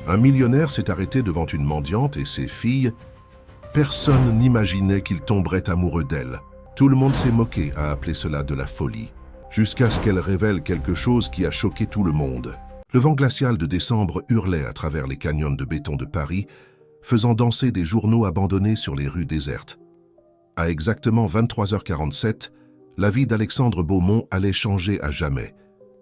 Un millionnaire s'est arrêté devant une mendiante et ses filles. Personne n'imaginait qu'il tomberait amoureux d'elle. Tout le monde s'est moqué à appeler cela de la folie, jusqu'à ce qu'elle révèle quelque chose qui a choqué tout le monde. Le vent glacial de décembre hurlait à travers les canyons de béton de Paris, faisant danser des journaux abandonnés sur les rues désertes. À exactement 23h47, la vie d'Alexandre Beaumont allait changer à jamais,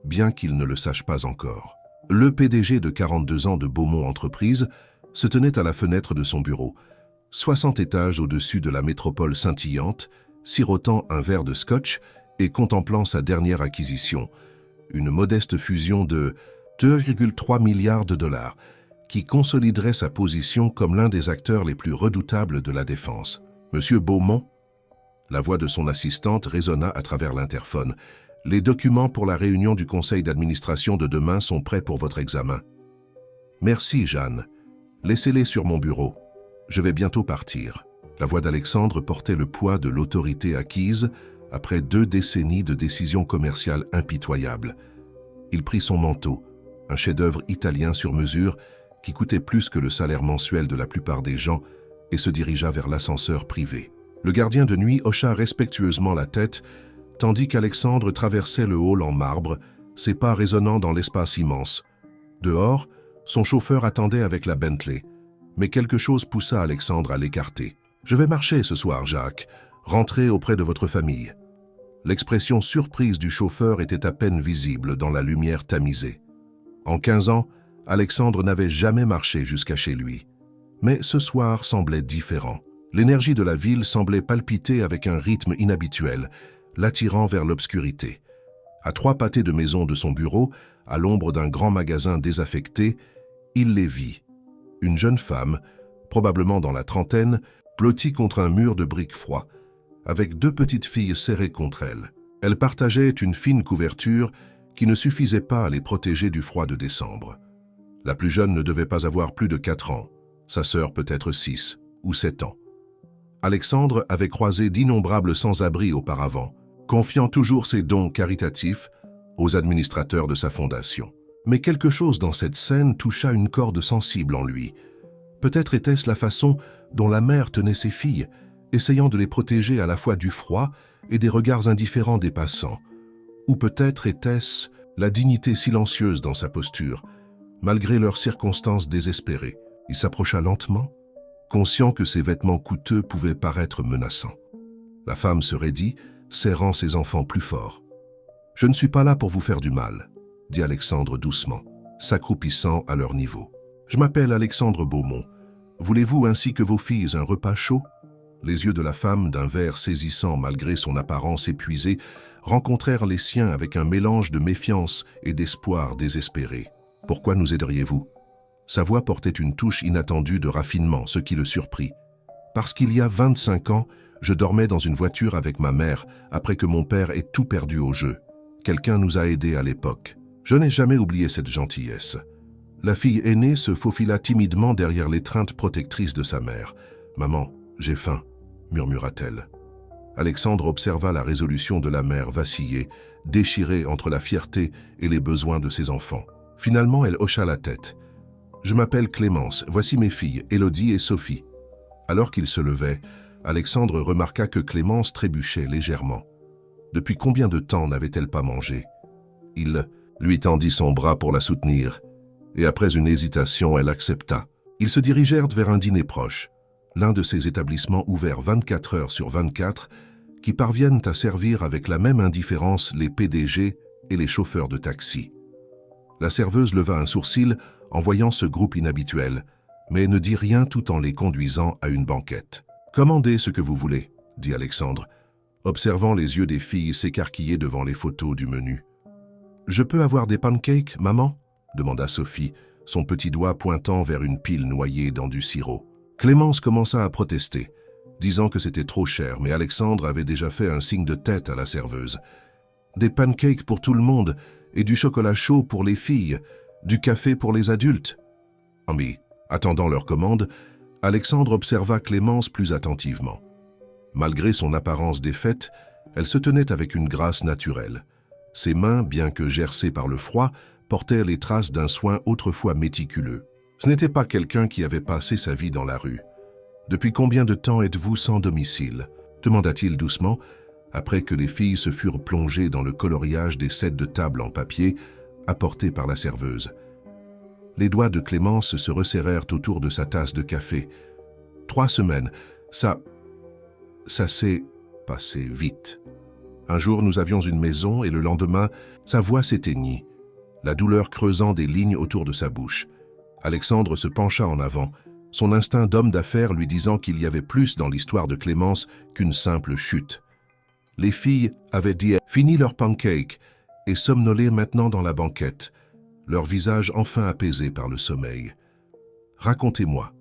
bien qu'il ne le sache pas encore. Le PDG de 42 ans de Beaumont Entreprises se tenait à la fenêtre de son bureau, 60 étages au-dessus de la métropole scintillante, sirotant un verre de scotch et contemplant sa dernière acquisition, une modeste fusion de 2,3 milliards de dollars, qui consoliderait sa position comme l'un des acteurs les plus redoutables de la défense. Monsieur Beaumont, la voix de son assistante résonna à travers l'interphone. Les documents pour la réunion du conseil d'administration de demain sont prêts pour votre examen. Merci, Jeanne. Laissez-les sur mon bureau. Je vais bientôt partir. La voix d'Alexandre portait le poids de l'autorité acquise après 2 décennies de décisions commerciales impitoyables. Il prit son manteau, un chef-d'œuvre italien sur mesure qui coûtait plus que le salaire mensuel de la plupart des gens, et se dirigea vers l'ascenseur privé. Le gardien de nuit hocha respectueusement la tête, tandis qu'Alexandre traversait le hall en marbre, ses pas résonnant dans l'espace immense. Dehors, son chauffeur attendait avec la Bentley, mais quelque chose poussa Alexandre à l'écarter. « Je vais marcher ce soir, Jacques. Rentrez auprès de votre famille. » L'expression surprise du chauffeur était à peine visible dans la lumière tamisée. En 15 ans, Alexandre n'avait jamais marché jusqu'à chez lui. Mais ce soir semblait différent. L'énergie de la ville semblait palpiter avec un rythme inhabituel, l'attirant vers l'obscurité. À 3 pâtés de maison de son bureau, à l'ombre d'un grand magasin désaffecté, il les vit. Une jeune femme, probablement dans la trentaine, blottie contre un mur de briques froids, avec 2 petites filles serrées contre elle. Elles partageaient une fine couverture qui ne suffisait pas à les protéger du froid de décembre. La plus jeune ne devait pas avoir plus de 4 ans, sa sœur peut-être 6 ou 7 ans. Alexandre avait croisé d'innombrables sans-abri auparavant, confiant toujours ses dons caritatifs aux administrateurs de sa fondation. Mais quelque chose dans cette scène toucha une corde sensible en lui. Peut-être était-ce la façon dont la mère tenait ses filles, essayant de les protéger à la fois du froid et des regards indifférents des passants. Ou peut-être était-ce la dignité silencieuse dans sa posture, malgré leurs circonstances désespérées. Il s'approcha lentement, conscient que ses vêtements coûteux pouvaient paraître menaçants. La femme se raidit, serrant ses enfants plus fort. « Je ne suis pas là pour vous faire du mal », dit Alexandre doucement, s'accroupissant à leur niveau. « Je m'appelle Alexandre Beaumont. Voulez-vous ainsi que vos filles un repas chaud ?» Les yeux de la femme, d'un vert saisissant malgré son apparence épuisée, rencontrèrent les siens avec un mélange de méfiance et d'espoir désespéré. « Pourquoi nous aideriez-vous » Sa voix portait une touche inattendue de raffinement, ce qui le surprit. « Parce qu'il y a 25 ans, je dormais dans une voiture avec ma mère après que mon père ait tout perdu au jeu. Quelqu'un nous a aidés à l'époque. Je n'ai jamais oublié cette gentillesse. » La fille aînée se faufila timidement derrière l'étreinte protectrice de sa mère. « Maman, j'ai faim, » murmura-t-elle. Alexandre observa la résolution de la mère vaciller, déchirée entre la fierté et les besoins de ses enfants. Finalement, elle hocha la tête. « Je m'appelle Clémence, voici mes filles, Élodie et Sophie. » Alors qu'il se levait, Alexandre remarqua que Clémence trébuchait légèrement. Depuis combien de temps n'avait-elle pas mangé? Il lui tendit son bras pour la soutenir, et après une hésitation, elle accepta. Ils se dirigèrent vers un dîner proche, l'un de ces établissements ouverts 24 heures sur 24, qui parviennent à servir avec la même indifférence les PDG et les chauffeurs de taxi. La serveuse leva un sourcil en voyant ce groupe inhabituel, mais ne dit rien tout en les conduisant à une banquette. « Commandez ce que vous voulez, » dit Alexandre, observant les yeux des filles s'écarquiller devant les photos du menu. « Je peux avoir des pancakes, maman ?» demanda Sophie, son petit doigt pointant vers une pile noyée dans du sirop. Clémence commença à protester, disant que c'était trop cher, mais Alexandre avait déjà fait un signe de tête à la serveuse. « Des pancakes pour tout le monde et du chocolat chaud pour les filles, du café pour les adultes. » Mais, attendant leur commande, Alexandre observa Clémence plus attentivement. Malgré son apparence défaite, elle se tenait avec une grâce naturelle. Ses mains, bien que gercées par le froid, portaient les traces d'un soin autrefois méticuleux. Ce n'était pas quelqu'un qui avait passé sa vie dans la rue. « Depuis combien de temps êtes-vous sans domicile ?» demanda-t-il doucement, après que les filles se furent plongées dans le coloriage des sets de table en papier apportés par la serveuse. Les doigts de Clémence se resserrèrent autour de sa tasse de café. 3 semaines, ça s'est passé vite. Un jour, nous avions une maison et le lendemain, sa voix s'éteignit, la douleur creusant des lignes autour de sa bouche. Alexandre se pencha en avant, son instinct d'homme d'affaires lui disant qu'il y avait plus dans l'histoire de Clémence qu'une simple chute. Les filles avaient fini leur pancake et somnolaient maintenant dans la banquette, leur visage enfin apaisé par le sommeil. « Racontez-moi »,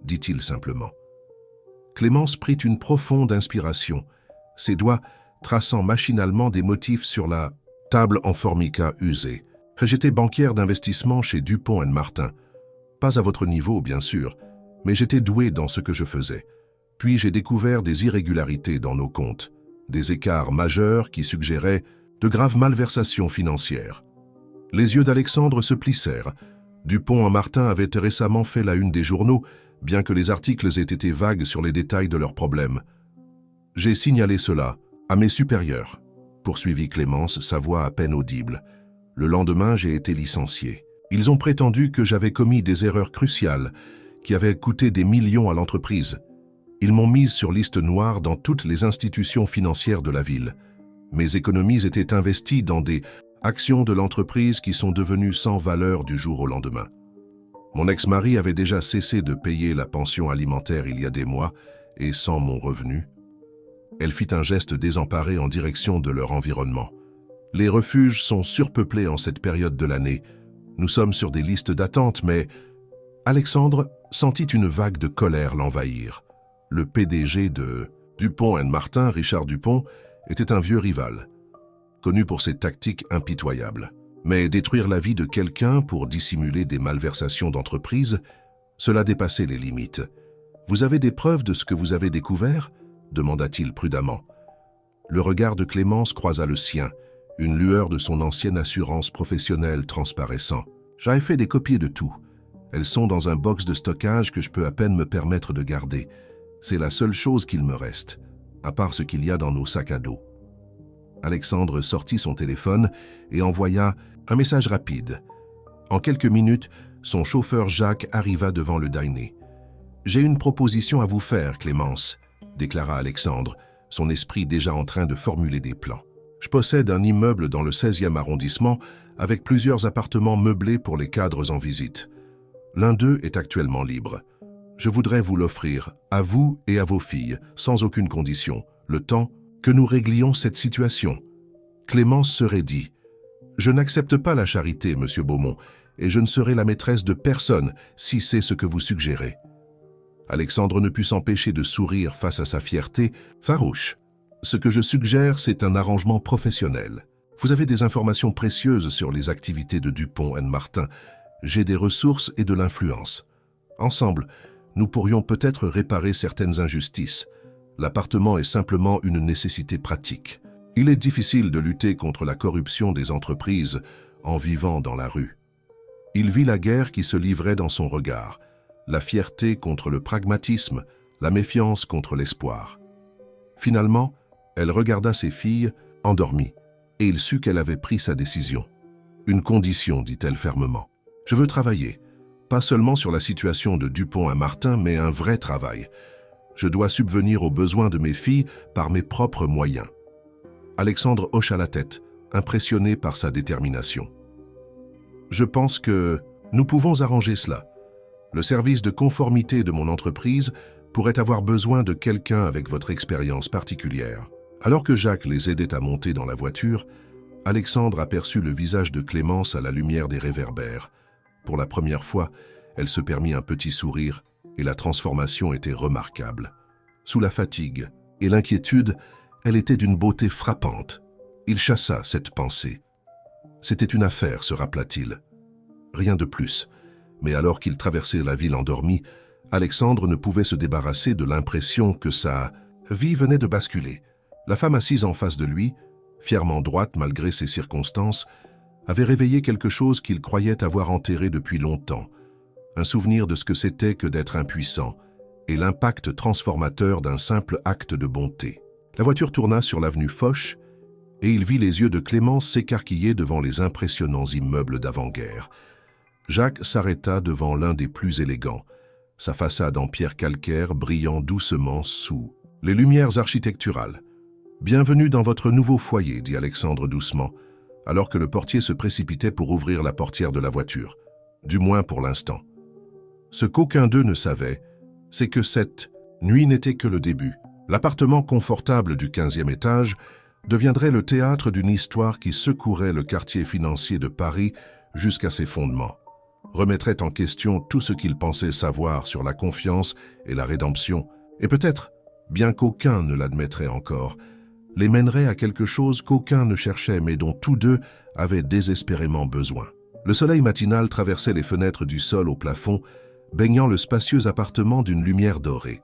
dit-il simplement. Clémence prit une profonde inspiration, ses doigts traçant machinalement des motifs sur la table en formica usée. « J'étais banquière d'investissement chez Dupont & Martin. Pas à votre niveau, bien sûr, mais j'étais doué dans ce que je faisais. Puis j'ai découvert des irrégularités dans nos comptes, des écarts majeurs qui suggéraient de graves malversations financières. Les yeux d'Alexandre se plissèrent. Dupont & Martin avait récemment fait la une des journaux, bien que les articles aient été vagues sur les détails de leurs problèmes. J'ai signalé cela à mes supérieurs, poursuivit Clémence, sa voix à peine audible. Le lendemain, j'ai été licencié. Ils ont prétendu que j'avais commis des erreurs cruciales qui avaient coûté des millions à l'entreprise. Ils m'ont mise sur liste noire dans toutes les institutions financières de la ville. Mes économies étaient investies dans des actions de l'entreprise qui sont devenues sans valeur du jour au lendemain. Mon ex-mari avait déjà cessé de payer la pension alimentaire il y a des mois, et sans mon revenu. Elle fit un geste désemparé en direction de leur environnement. Les refuges sont surpeuplés en cette période de l'année. Nous sommes sur des listes d'attente, mais... Alexandre sentit une vague de colère l'envahir. Le PDG de Dupont & Martin, Richard Dupont, était un vieux rival, connu pour ses tactiques impitoyables. Mais détruire la vie de quelqu'un pour dissimuler des malversations d'entreprise, cela dépassait les limites. « Vous avez des preuves de ce que vous avez découvert ?» demanda-t-il prudemment. Le regard de Clémence croisa le sien, une lueur de son ancienne assurance professionnelle transparaissant. « J'avais fait des copies de tout. Elles sont dans un box de stockage que je peux à peine me permettre de garder. C'est la seule chose qu'il me reste, à part ce qu'il y a dans nos sacs à dos. » Alexandre sortit son téléphone et envoya un message rapide. En quelques minutes, son chauffeur Jacques arriva devant le dîner. « J'ai une proposition à vous faire, Clémence », déclara Alexandre, son esprit déjà en train de formuler des plans. « Je possède un immeuble dans le 16e arrondissement avec plusieurs appartements meublés pour les cadres en visite. L'un d'eux est actuellement libre. Je voudrais vous l'offrir, à vous et à vos filles, sans aucune condition, le temps que nous réglions cette situation. » Clémence se raidit. « Je n'accepte pas la charité, monsieur Beaumont, et je ne serai la maîtresse de personne si c'est ce que vous suggérez. » Alexandre ne put s'empêcher de sourire face à sa fierté farouche. « Ce que je suggère, c'est un arrangement professionnel. Vous avez des informations précieuses sur les activités de Dupont & Martin. J'ai des ressources et de l'influence. Ensemble, nous pourrions peut-être réparer certaines injustices. L'appartement est simplement une nécessité pratique. Il est difficile de lutter contre la corruption des entreprises en vivant dans la rue. » Il vit la guerre qui se livrait dans son regard, la fierté contre le pragmatisme, la méfiance contre l'espoir. Finalement, elle regarda ses filles, endormies, et il sut qu'elle avait pris sa décision. « Une condition, dit-elle fermement. Je veux travailler, pas seulement sur la situation de Dupont & Martin, mais un vrai travail. Je dois subvenir aux besoins de mes filles par mes propres moyens. » Alexandre hocha la tête, impressionné par sa détermination. « Je pense que nous pouvons arranger cela. Le service de conformité de mon entreprise pourrait avoir besoin de quelqu'un avec votre expérience particulière. » Alors que Jacques les aidait à monter dans la voiture, Alexandre aperçut le visage de Clémence à la lumière des réverbères. Pour la première fois, elle se permit un petit sourire et la transformation était remarquable. Sous la fatigue et l'inquiétude, elle était d'une beauté frappante. Il chassa cette pensée. C'était une affaire, se rappela-t-il. Rien de plus. Mais alors qu'il traversait la ville endormie, Alexandre ne pouvait se débarrasser de l'impression que sa vie venait de basculer. La femme assise en face de lui, fièrement droite malgré ses circonstances, avait réveillé quelque chose qu'il croyait avoir enterré depuis longtemps. un souvenir de ce que c'était que d'être impuissant, et l'impact transformateur d'un simple acte de bonté. La voiture tourna sur l'avenue Foch, et il vit les yeux de Clémence s'écarquiller devant les impressionnants immeubles d'avant-guerre. Jacques s'arrêta devant l'un des plus élégants, sa façade en pierre calcaire brillant doucement sous les lumières architecturales. « Bienvenue dans votre nouveau foyer », dit Alexandre doucement, alors que le portier se précipitait pour ouvrir la portière de la voiture, du moins pour l'instant. Ce qu'aucun d'eux ne savait, c'est que cette nuit n'était que le début. L'appartement confortable du 15e étage deviendrait le théâtre d'une histoire qui secouerait le quartier financier de Paris jusqu'à ses fondements, remettrait en question tout ce qu'ils pensaient savoir sur la confiance et la rédemption, et peut-être, bien qu'aucun ne l'admettrait encore, les mènerait à quelque chose qu'aucun ne cherchait mais dont tous deux avaient désespérément besoin. Le soleil matinal traversait les fenêtres du sol au plafond, baignant le spacieux appartement d'une lumière dorée.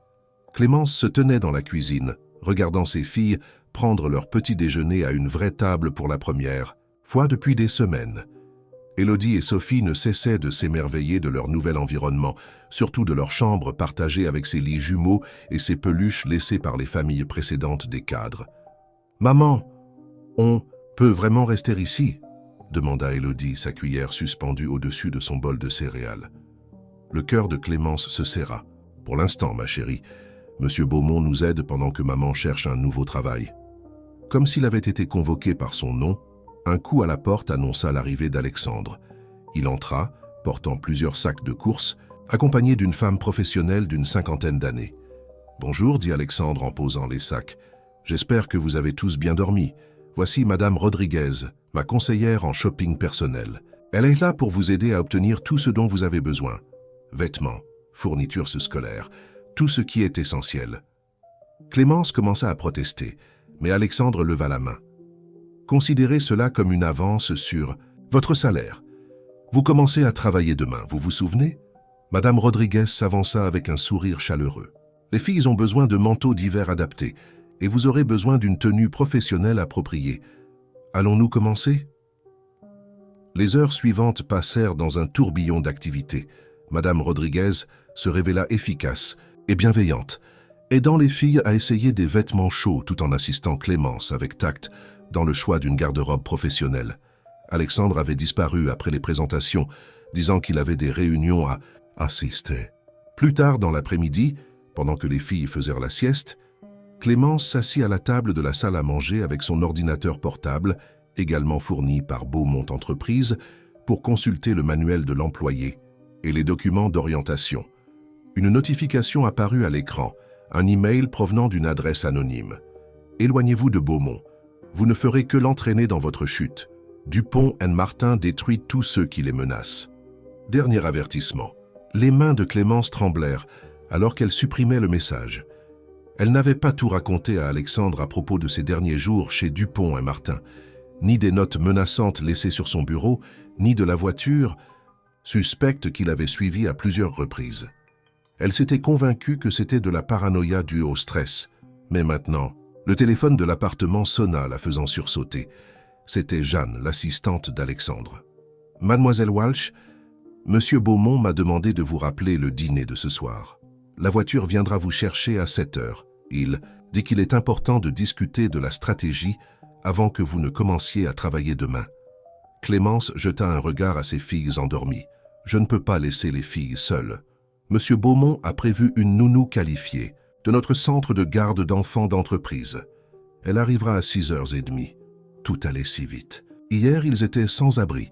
Clémence se tenait dans la cuisine, regardant ses filles prendre leur petit déjeuner à une vraie table pour la première fois depuis des semaines. Élodie et Sophie ne cessaient de s'émerveiller de leur nouvel environnement, surtout de leur chambre partagée avec ses lits jumeaux et ses peluches laissées par les familles précédentes des cadres. « Maman, on peut vraiment rester ici ?» demanda Élodie, sa cuillère suspendue au-dessus de son bol de céréales. Le cœur de Clémence se serra. « Pour l'instant, ma chérie, Monsieur Beaumont nous aide pendant que maman cherche un nouveau travail. » Comme s'il avait été convoqué par son nom, un coup à la porte annonça l'arrivée d'Alexandre. Il entra, portant plusieurs sacs de courses, accompagné d'une femme professionnelle d'une 50aine d'années. « Bonjour, dit Alexandre en posant les sacs. J'espère que vous avez tous bien dormi. Voici Madame Rodriguez, ma conseillère en shopping personnel. Elle est là pour vous aider à obtenir tout ce dont vous avez besoin. Vêtements, fournitures scolaires, tout ce qui est essentiel. » Clémence commença à protester, mais Alexandre leva la main. « Considérez cela comme une avance sur votre salaire. Vous commencez à travailler demain, vous vous souvenez ?» Madame Rodriguez s'avança avec un sourire chaleureux. « Les filles ont besoin de manteaux d'hiver adaptés, et vous aurez besoin d'une tenue professionnelle appropriée. Allons-nous commencer ?» Les heures suivantes passèrent dans un tourbillon d'activités. Madame Rodriguez se révéla efficace et bienveillante, aidant les filles à essayer des vêtements chauds tout en assistant Clémence avec tact dans le choix d'une garde-robe professionnelle. Alexandre avait disparu après les présentations, disant qu'il avait des réunions à assister. Plus tard dans l'après-midi, pendant que les filles faisaient la sieste, Clémence s'assit à la table de la salle à manger avec son ordinateur portable, également fourni par Beaumont Entreprises, pour consulter le manuel de l'employé et les documents d'orientation. Une notification apparut à l'écran, un email provenant d'une adresse anonyme. « Éloignez-vous de Beaumont. Vous ne ferez que l'entraîner dans votre chute. Dupont & Martin détruit tous ceux qui les menacent. » Dernier avertissement. Les mains de Clémence tremblèrent alors qu'elle supprimait le message. Elle n'avait pas tout raconté à Alexandre à propos de ses derniers jours chez Dupont & Martin, ni des notes menaçantes laissées sur son bureau, ni de la voiture suspecte qu'il avait suivie à plusieurs reprises. Elle s'était convaincue que c'était de la paranoïa due au stress. Mais maintenant, le téléphone de l'appartement sonna, la faisant sursauter. C'était Jeanne, l'assistante d'Alexandre. « Mademoiselle Walsh, Monsieur Beaumont m'a demandé de vous rappeler le dîner de ce soir. La voiture viendra vous chercher à 7 heures. Il dit qu'il est important de discuter de la stratégie avant que vous ne commenciez à travailler demain. » Clémence jeta un regard à ses filles endormies. « Je ne peux pas laisser les filles seules. Monsieur Beaumont a prévu une nounou qualifiée de notre centre de garde d'enfants d'entreprise. Elle arrivera à 6h30. Tout allait si vite. Hier, ils étaient sans abri,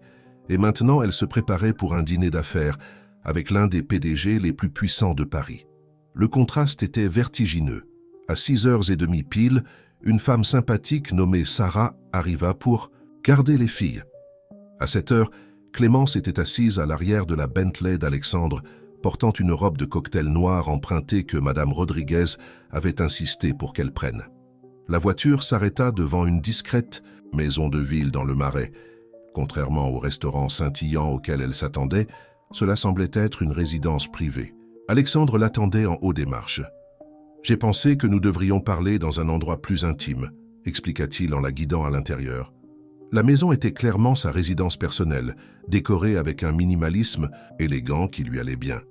et maintenant elle se préparait pour un dîner d'affaires avec l'un des PDG les plus puissants de Paris. Le contraste était vertigineux. À 6h30 pile, une femme sympathique nommée Sarah arriva pour garder les filles. À 7h, Clémence était assise à l'arrière de la Bentley d'Alexandre, portant une robe de cocktail noire empruntée que Madame Rodriguez avait insisté pour qu'elle prenne. La voiture s'arrêta devant une discrète maison de ville dans le Marais. Contrairement au restaurant scintillant auquel elle s'attendait, cela semblait être une résidence privée. Alexandre l'attendait en haut des marches. « J'ai pensé que nous devrions parler dans un endroit plus intime », expliqua-t-il en la guidant à l'intérieur. La maison était clairement sa résidence personnelle, décorée avec un minimalisme élégant qui lui allait bien.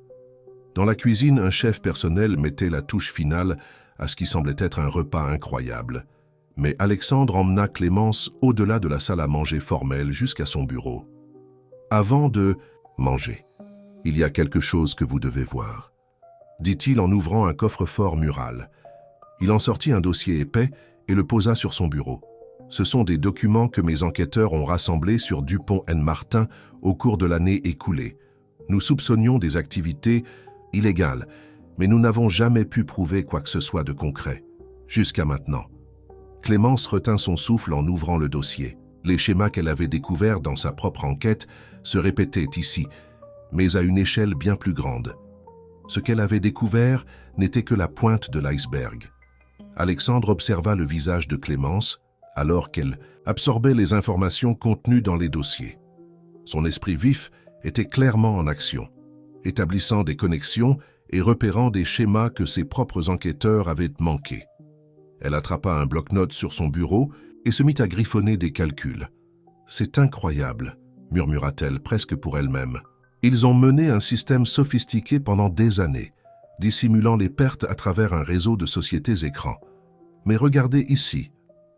Dans la cuisine, un chef personnel mettait la touche finale à ce qui semblait être un repas incroyable. Mais Alexandre emmena Clémence au-delà de la salle à manger formelle jusqu'à son bureau. Avant de manger, il y a quelque chose que vous devez voir, dit-il en ouvrant un coffre-fort mural. Il en sortit un dossier épais et le posa sur son bureau. Ce sont des documents que mes enquêteurs ont rassemblés sur Dupont & Martin au cours de l'année écoulée. Nous soupçonnions des activités illégales, mais nous n'avons jamais pu prouver quoi que ce soit de concret, jusqu'à maintenant. Clémence retint son souffle en ouvrant le dossier. Les schémas qu'elle avait découverts dans sa propre enquête se répétaient ici, mais à une échelle bien plus grande. Ce qu'elle avait découvert n'était que la pointe de l'iceberg. Alexandre observa le visage de Clémence alors qu'elle absorbait les informations contenues dans les dossiers. Son esprit vif était clairement en action, établissant des connexions et repérant des schémas que ses propres enquêteurs avaient manqués. Elle attrapa un bloc-notes sur son bureau et se mit à griffonner des calculs. « C'est incroyable », murmura-t-elle presque pour elle-même. Ils ont mené un système sophistiqué pendant des années, dissimulant les pertes à travers un réseau de sociétés écrans. Mais regardez ici.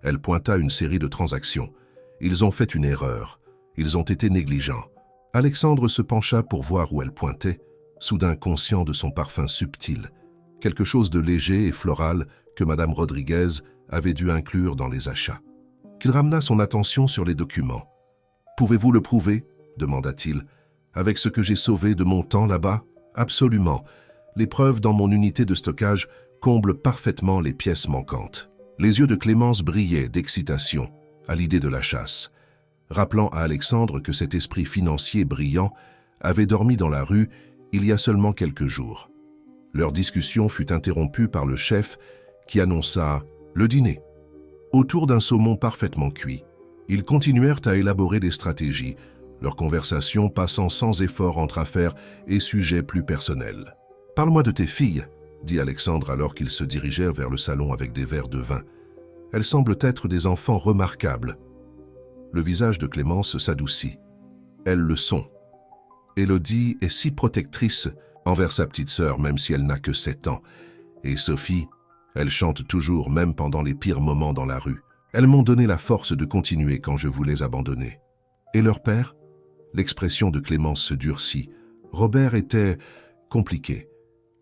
Elle pointa une série de transactions. Ils ont fait une erreur. Ils ont été négligents. Alexandre se pencha pour voir où elle pointait, soudain conscient de son parfum subtil, quelque chose de léger et floral que Madame Rodriguez avait dû inclure dans les achats. Qu'il ramena son attention sur les documents. « Pouvez-vous le prouver ?» demanda-t-il. « Avec ce que j'ai sauvé de mon temps là-bas ?»« Absolument. Les preuves dans mon unité de stockage comblent parfaitement les pièces manquantes. » Les yeux de Clémence brillaient d'excitation à l'idée de la chasse, rappelant à Alexandre que cet esprit financier brillant avait dormi dans la rue il y a seulement quelques jours. Leur discussion fut interrompue par le chef qui annonça le dîner. Autour d'un saumon parfaitement cuit, ils continuèrent à élaborer des stratégies, leur conversation passant sans effort entre affaires et sujets plus personnels. « Parle-moi de tes filles », dit Alexandre alors qu'ils se dirigèrent vers le salon avec des verres de vin. « Elles semblent être des enfants remarquables. » Le visage de Clémence s'adoucit. « Elles le sont. Élodie est si protectrice envers sa petite sœur, même si elle n'a que 7 ans. Et Sophie, elle chante toujours, même pendant les pires moments dans la rue. Elles m'ont donné la force de continuer quand je voulais abandonner. Et leur père ?» L'expression de Clémence se durcit. Robert était compliqué.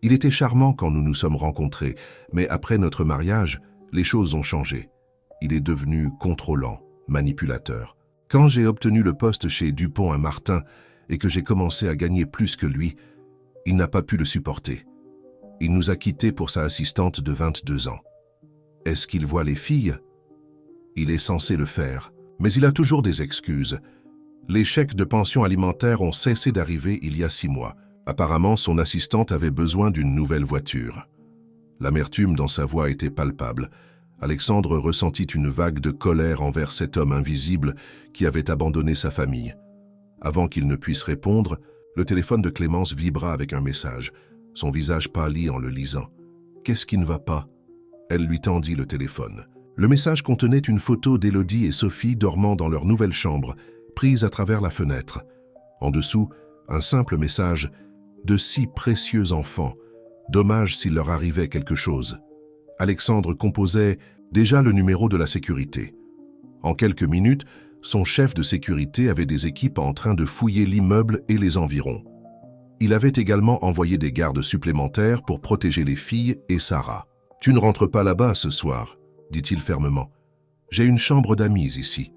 Il était charmant quand nous nous sommes rencontrés, mais après notre mariage, les choses ont changé. Il est devenu contrôlant, manipulateur. Quand j'ai obtenu le poste chez Dupont & Martin et que j'ai commencé à gagner plus que lui, il n'a pas pu le supporter. Il nous a quittés pour sa assistante de 22 ans. Est-ce qu'il voit les filles? Il est censé le faire, mais il a toujours des excuses. Les chèques de pension alimentaire ont cessé d'arriver il y a 6 mois. Apparemment, son assistante avait besoin d'une nouvelle voiture. L'amertume dans sa voix était palpable. Alexandre ressentit une vague de colère envers cet homme invisible qui avait abandonné sa famille. Avant qu'il ne puisse répondre, le téléphone de Clémence vibra avec un message. Son visage pâlit en le lisant. « Qu'est-ce qui ne va pas ?» Elle lui tendit le téléphone. Le message contenait une photo d'Élodie et Sophie dormant dans leur nouvelle chambre, prise à travers la fenêtre. En dessous, un simple message « De si précieux enfants, dommage s'il leur arrivait quelque chose. » Alexandre composait déjà le numéro de la sécurité. En quelques minutes, son chef de sécurité avait des équipes en train de fouiller l'immeuble et les environs. Il avait également envoyé des gardes supplémentaires pour protéger les filles et Sarah. « Tu ne rentres pas là-bas ce soir », dit-il fermement. « J'ai une chambre d'amis ici.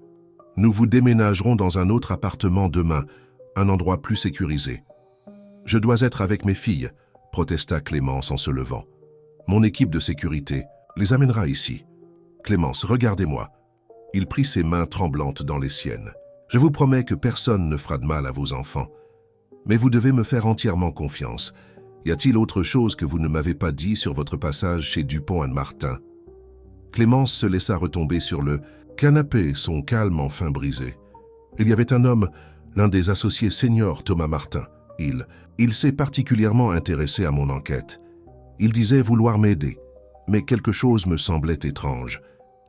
Nous vous déménagerons dans un autre appartement demain, un endroit plus sécurisé. » « Je dois être avec mes filles », protesta Clémence en se levant. « Mon équipe de sécurité les amènera ici. Clémence, regardez-moi. » Il prit ses mains tremblantes dans les siennes. « Je vous promets que personne ne fera de mal à vos enfants. Mais vous devez me faire entièrement confiance. Y a-t-il autre chose que vous ne m'avez pas dit sur votre passage chez Dupont & Martin ?» Clémence se laissa retomber sur le canapé, son calme enfin brisé. Il y avait un homme, l'un des associés seniors Thomas Martin. Il s'est particulièrement intéressé à mon enquête. Il disait vouloir m'aider, mais quelque chose me semblait étrange.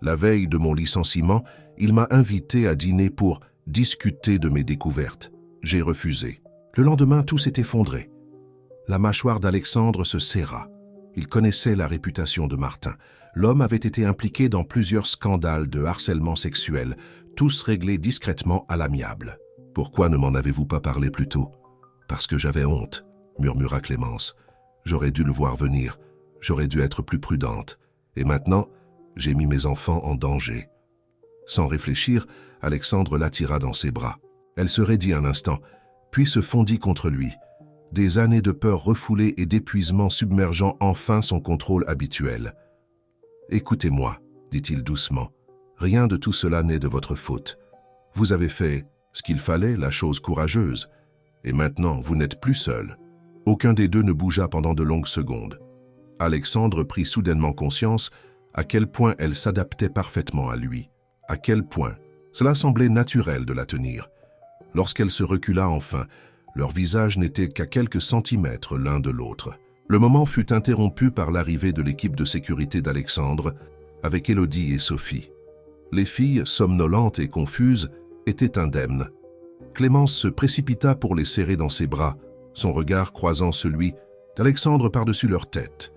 La veille de mon licenciement, Il m'a invité à dîner pour discuter de mes découvertes. J'ai refusé. Le lendemain, tout s'est effondré. La mâchoire d'Alexandre se serra. Il connaissait la réputation de Martin. L'homme avait été impliqué dans plusieurs scandales de harcèlement sexuel, tous réglés discrètement à l'amiable. « Pourquoi ne m'en avez-vous pas parlé plus tôt ?»« Parce que j'avais honte, » murmura Clémence. « J'aurais dû le voir venir. J'aurais dû être plus prudente. Et maintenant, j'ai mis mes enfants en danger. » Sans réfléchir, Alexandre l'attira dans ses bras. Elle se raidit un instant, puis se fondit contre lui. Des années de peur refoulée et d'épuisement submergeant enfin son contrôle habituel. « Écoutez-moi, dit-il doucement. Rien de tout cela n'est de votre faute. Vous avez fait ce qu'il fallait, la chose courageuse. Et maintenant, vous n'êtes plus seul. » Aucun des deux ne bougea pendant de longues secondes. Alexandre prit soudainement conscience à quel point elle s'adaptait parfaitement à lui. À quel point cela semblait naturel de la tenir. Lorsqu'elle se recula enfin, leurs visages n'étaient qu'à quelques centimètres l'un de l'autre. Le moment fut interrompu par l'arrivée de l'équipe de sécurité d'Alexandre, avec Élodie et Sophie. Les filles, somnolentes et confuses, étaient indemnes. Clémence se précipita pour les serrer dans ses bras, son regard croisant celui d'Alexandre par-dessus leur tête.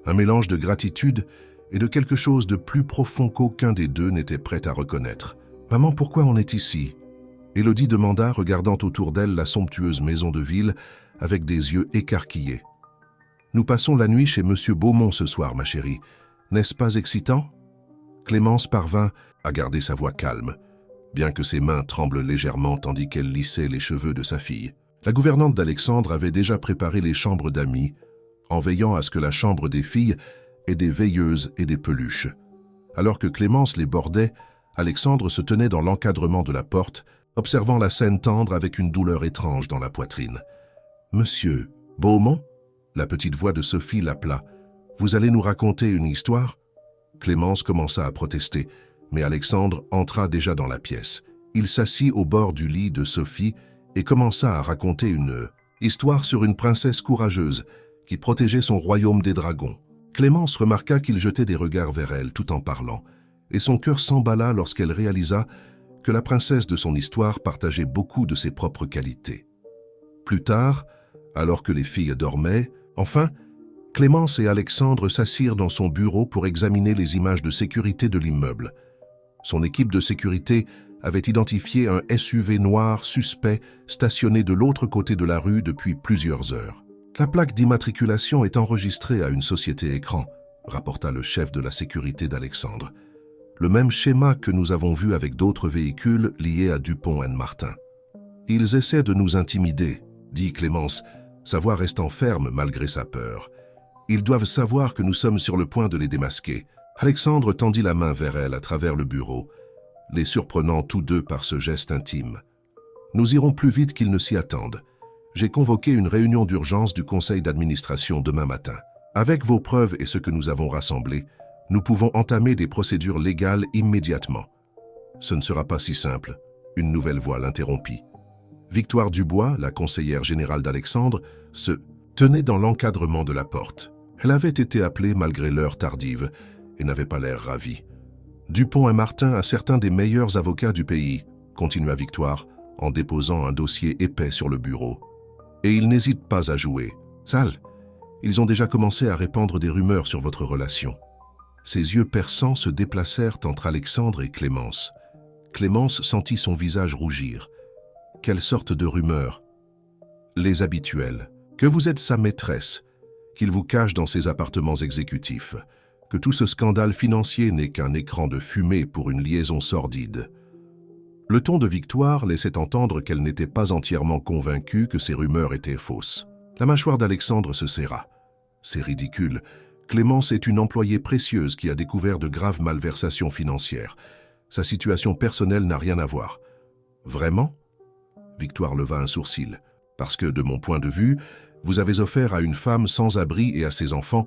Un mélange de gratitude et de quelque chose de plus profond qu'aucun des deux n'était prêt à reconnaître. « Maman, pourquoi on est ici ?» Élodie demanda, regardant autour d'elle la somptueuse maison de ville avec des yeux écarquillés. « Nous passons la nuit chez Monsieur Beaumont ce soir, ma chérie. N'est-ce pas excitant ?» Clémence parvint à garder sa voix calme, bien que ses mains tremblent légèrement tandis qu'elle lissait les cheveux de sa fille. La gouvernante d'Alexandre avait déjà préparé les chambres d'amis, en veillant à ce que la chambre des filles ait des veilleuses et des peluches. Alors que Clémence les bordait, Alexandre se tenait dans l'encadrement de la porte, observant la scène tendre avec une douleur étrange dans la poitrine. « Monsieur Beaumont ?» La petite voix de Sophie l'appela. « Vous allez nous raconter une histoire ?» Clémence commença à protester, mais Alexandre entra déjà dans la pièce. Il s'assit au bord du lit de Sophie et commença à raconter une histoire sur une princesse courageuse qui protégeait son royaume des dragons. Clémence remarqua qu'il jetait des regards vers elle tout en parlant, et son cœur s'emballa lorsqu'elle réalisa que la princesse de son histoire partageait beaucoup de ses propres qualités. Plus tard, alors que les filles dormaient, enfin, Clémence et Alexandre s'assirent dans son bureau pour examiner les images de sécurité de l'immeuble. Son équipe de sécurité avait identifié un SUV noir suspect stationné de l'autre côté de la rue depuis plusieurs heures. « La plaque d'immatriculation est enregistrée à une société écran », rapporta le chef de la sécurité d'Alexandre. « Le même schéma que nous avons vu avec d'autres véhicules liés à Dupont & Martin. »« Ils essaient de nous intimider, » dit Clémence, sa voix restant ferme malgré sa peur. « Ils doivent savoir que nous sommes sur le point de les démasquer. » Alexandre tendit la main vers elle à travers le bureau, les surprenant tous deux par ce geste intime. « Nous irons plus vite qu'ils ne s'y attendent. J'ai convoqué une réunion d'urgence du conseil d'administration demain matin. Avec vos preuves et ce que nous avons rassemblé, nous pouvons entamer des procédures légales immédiatement. » « Ce ne sera pas si simple. » Une nouvelle voix l'interrompit. Victoire Dubois, la conseillère générale d'Alexandre, se tenait dans l'encadrement de la porte. Elle avait été appelée malgré l'heure tardive et n'avait pas l'air ravie. « Dupont & Martin a certains des meilleurs avocats du pays, » continua Victoire, en déposant un dossier épais sur le bureau. « Et ils n'hésitent pas à jouer. Sale, ils ont déjà commencé à répandre des rumeurs sur votre relation. » Ses yeux perçants se déplacèrent entre Alexandre et Clémence. Clémence sentit son visage rougir. Quelle sorte de rumeurs? Les habituelles. Que vous êtes sa maîtresse, qu'il vous cache dans ses appartements exécutifs, que tout ce scandale financier n'est qu'un écran de fumée pour une liaison sordide. Le ton de Victoire laissait entendre qu'elle n'était pas entièrement convaincue que ces rumeurs étaient fausses. La mâchoire d'Alexandre se serra. C'est ridicule. Clémence est une employée précieuse qui a découvert de graves malversations financières. Sa situation personnelle n'a rien à voir. Vraiment? Victoire leva un sourcil. Parce que, de mon point de vue, vous avez offert à une femme sans abri et à ses enfants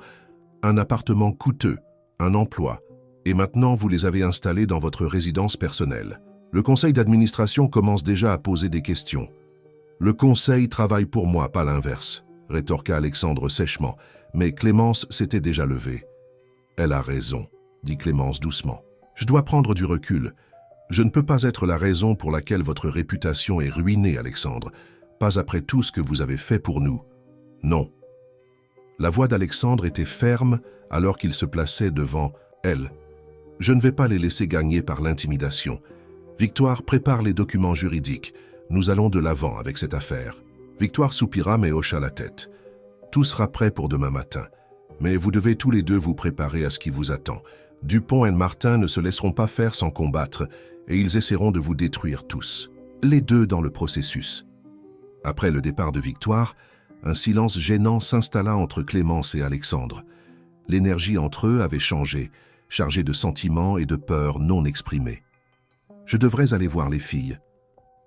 un appartement coûteux, un emploi, et maintenant vous les avez installés dans votre résidence personnelle. Le conseil d'administration commence déjà à poser des questions. Le conseil travaille pour moi, pas l'inverse, rétorqua Alexandre sèchement, mais Clémence s'était déjà levée. Elle a raison, dit Clémence doucement. Je dois prendre du recul. Je ne peux pas être la raison pour laquelle votre réputation est ruinée, Alexandre, pas après tout ce que vous avez fait pour nous. Non. La voix d'Alexandre était ferme alors qu'il se plaçait devant elle. Je ne vais pas les laisser gagner par l'intimidation. Victoire prépare les documents juridiques. Nous allons de l'avant avec cette affaire. Victoire soupira mais hocha la tête. Tout sera prêt pour demain matin. Mais vous devez tous les deux vous préparer à ce qui vous attend. Dupont et Martin ne se laisseront pas faire sans combattre et ils essaieront de vous détruire tous. Les deux dans le processus. Après le départ de Victoire, un silence gênant s'installa entre Clémence et Alexandre. L'énergie entre eux avait changé, chargée de sentiments et de peurs non exprimées. « Je devrais aller voir les filles »,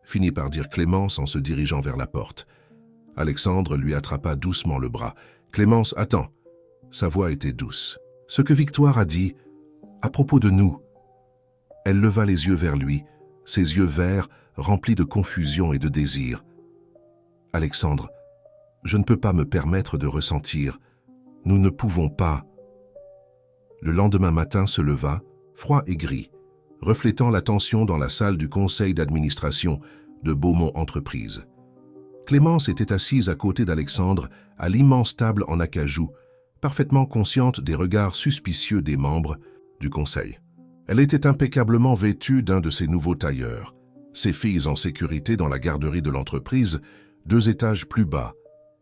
finit par dire Clémence en se dirigeant vers la porte. Alexandre lui attrapa doucement le bras. « Clémence, attends !» Sa voix était douce. « Ce que Victoire a dit, à propos de nous. » Elle leva les yeux vers lui, ses yeux verts remplis de confusion et de désir. « Alexandre, je ne peux pas me permettre de ressentir. Nous ne pouvons pas. » Le lendemain matin se leva, froid et gris, reflétant la tension dans la salle du conseil d'administration de Beaumont Entreprises. Clémence était assise à côté d'Alexandre à l'immense table en acajou, parfaitement consciente des regards suspicieux des membres du conseil. Elle était impeccablement vêtue d'un de ses nouveaux tailleurs, ses filles en sécurité dans la garderie de l'entreprise, 2 étages plus bas,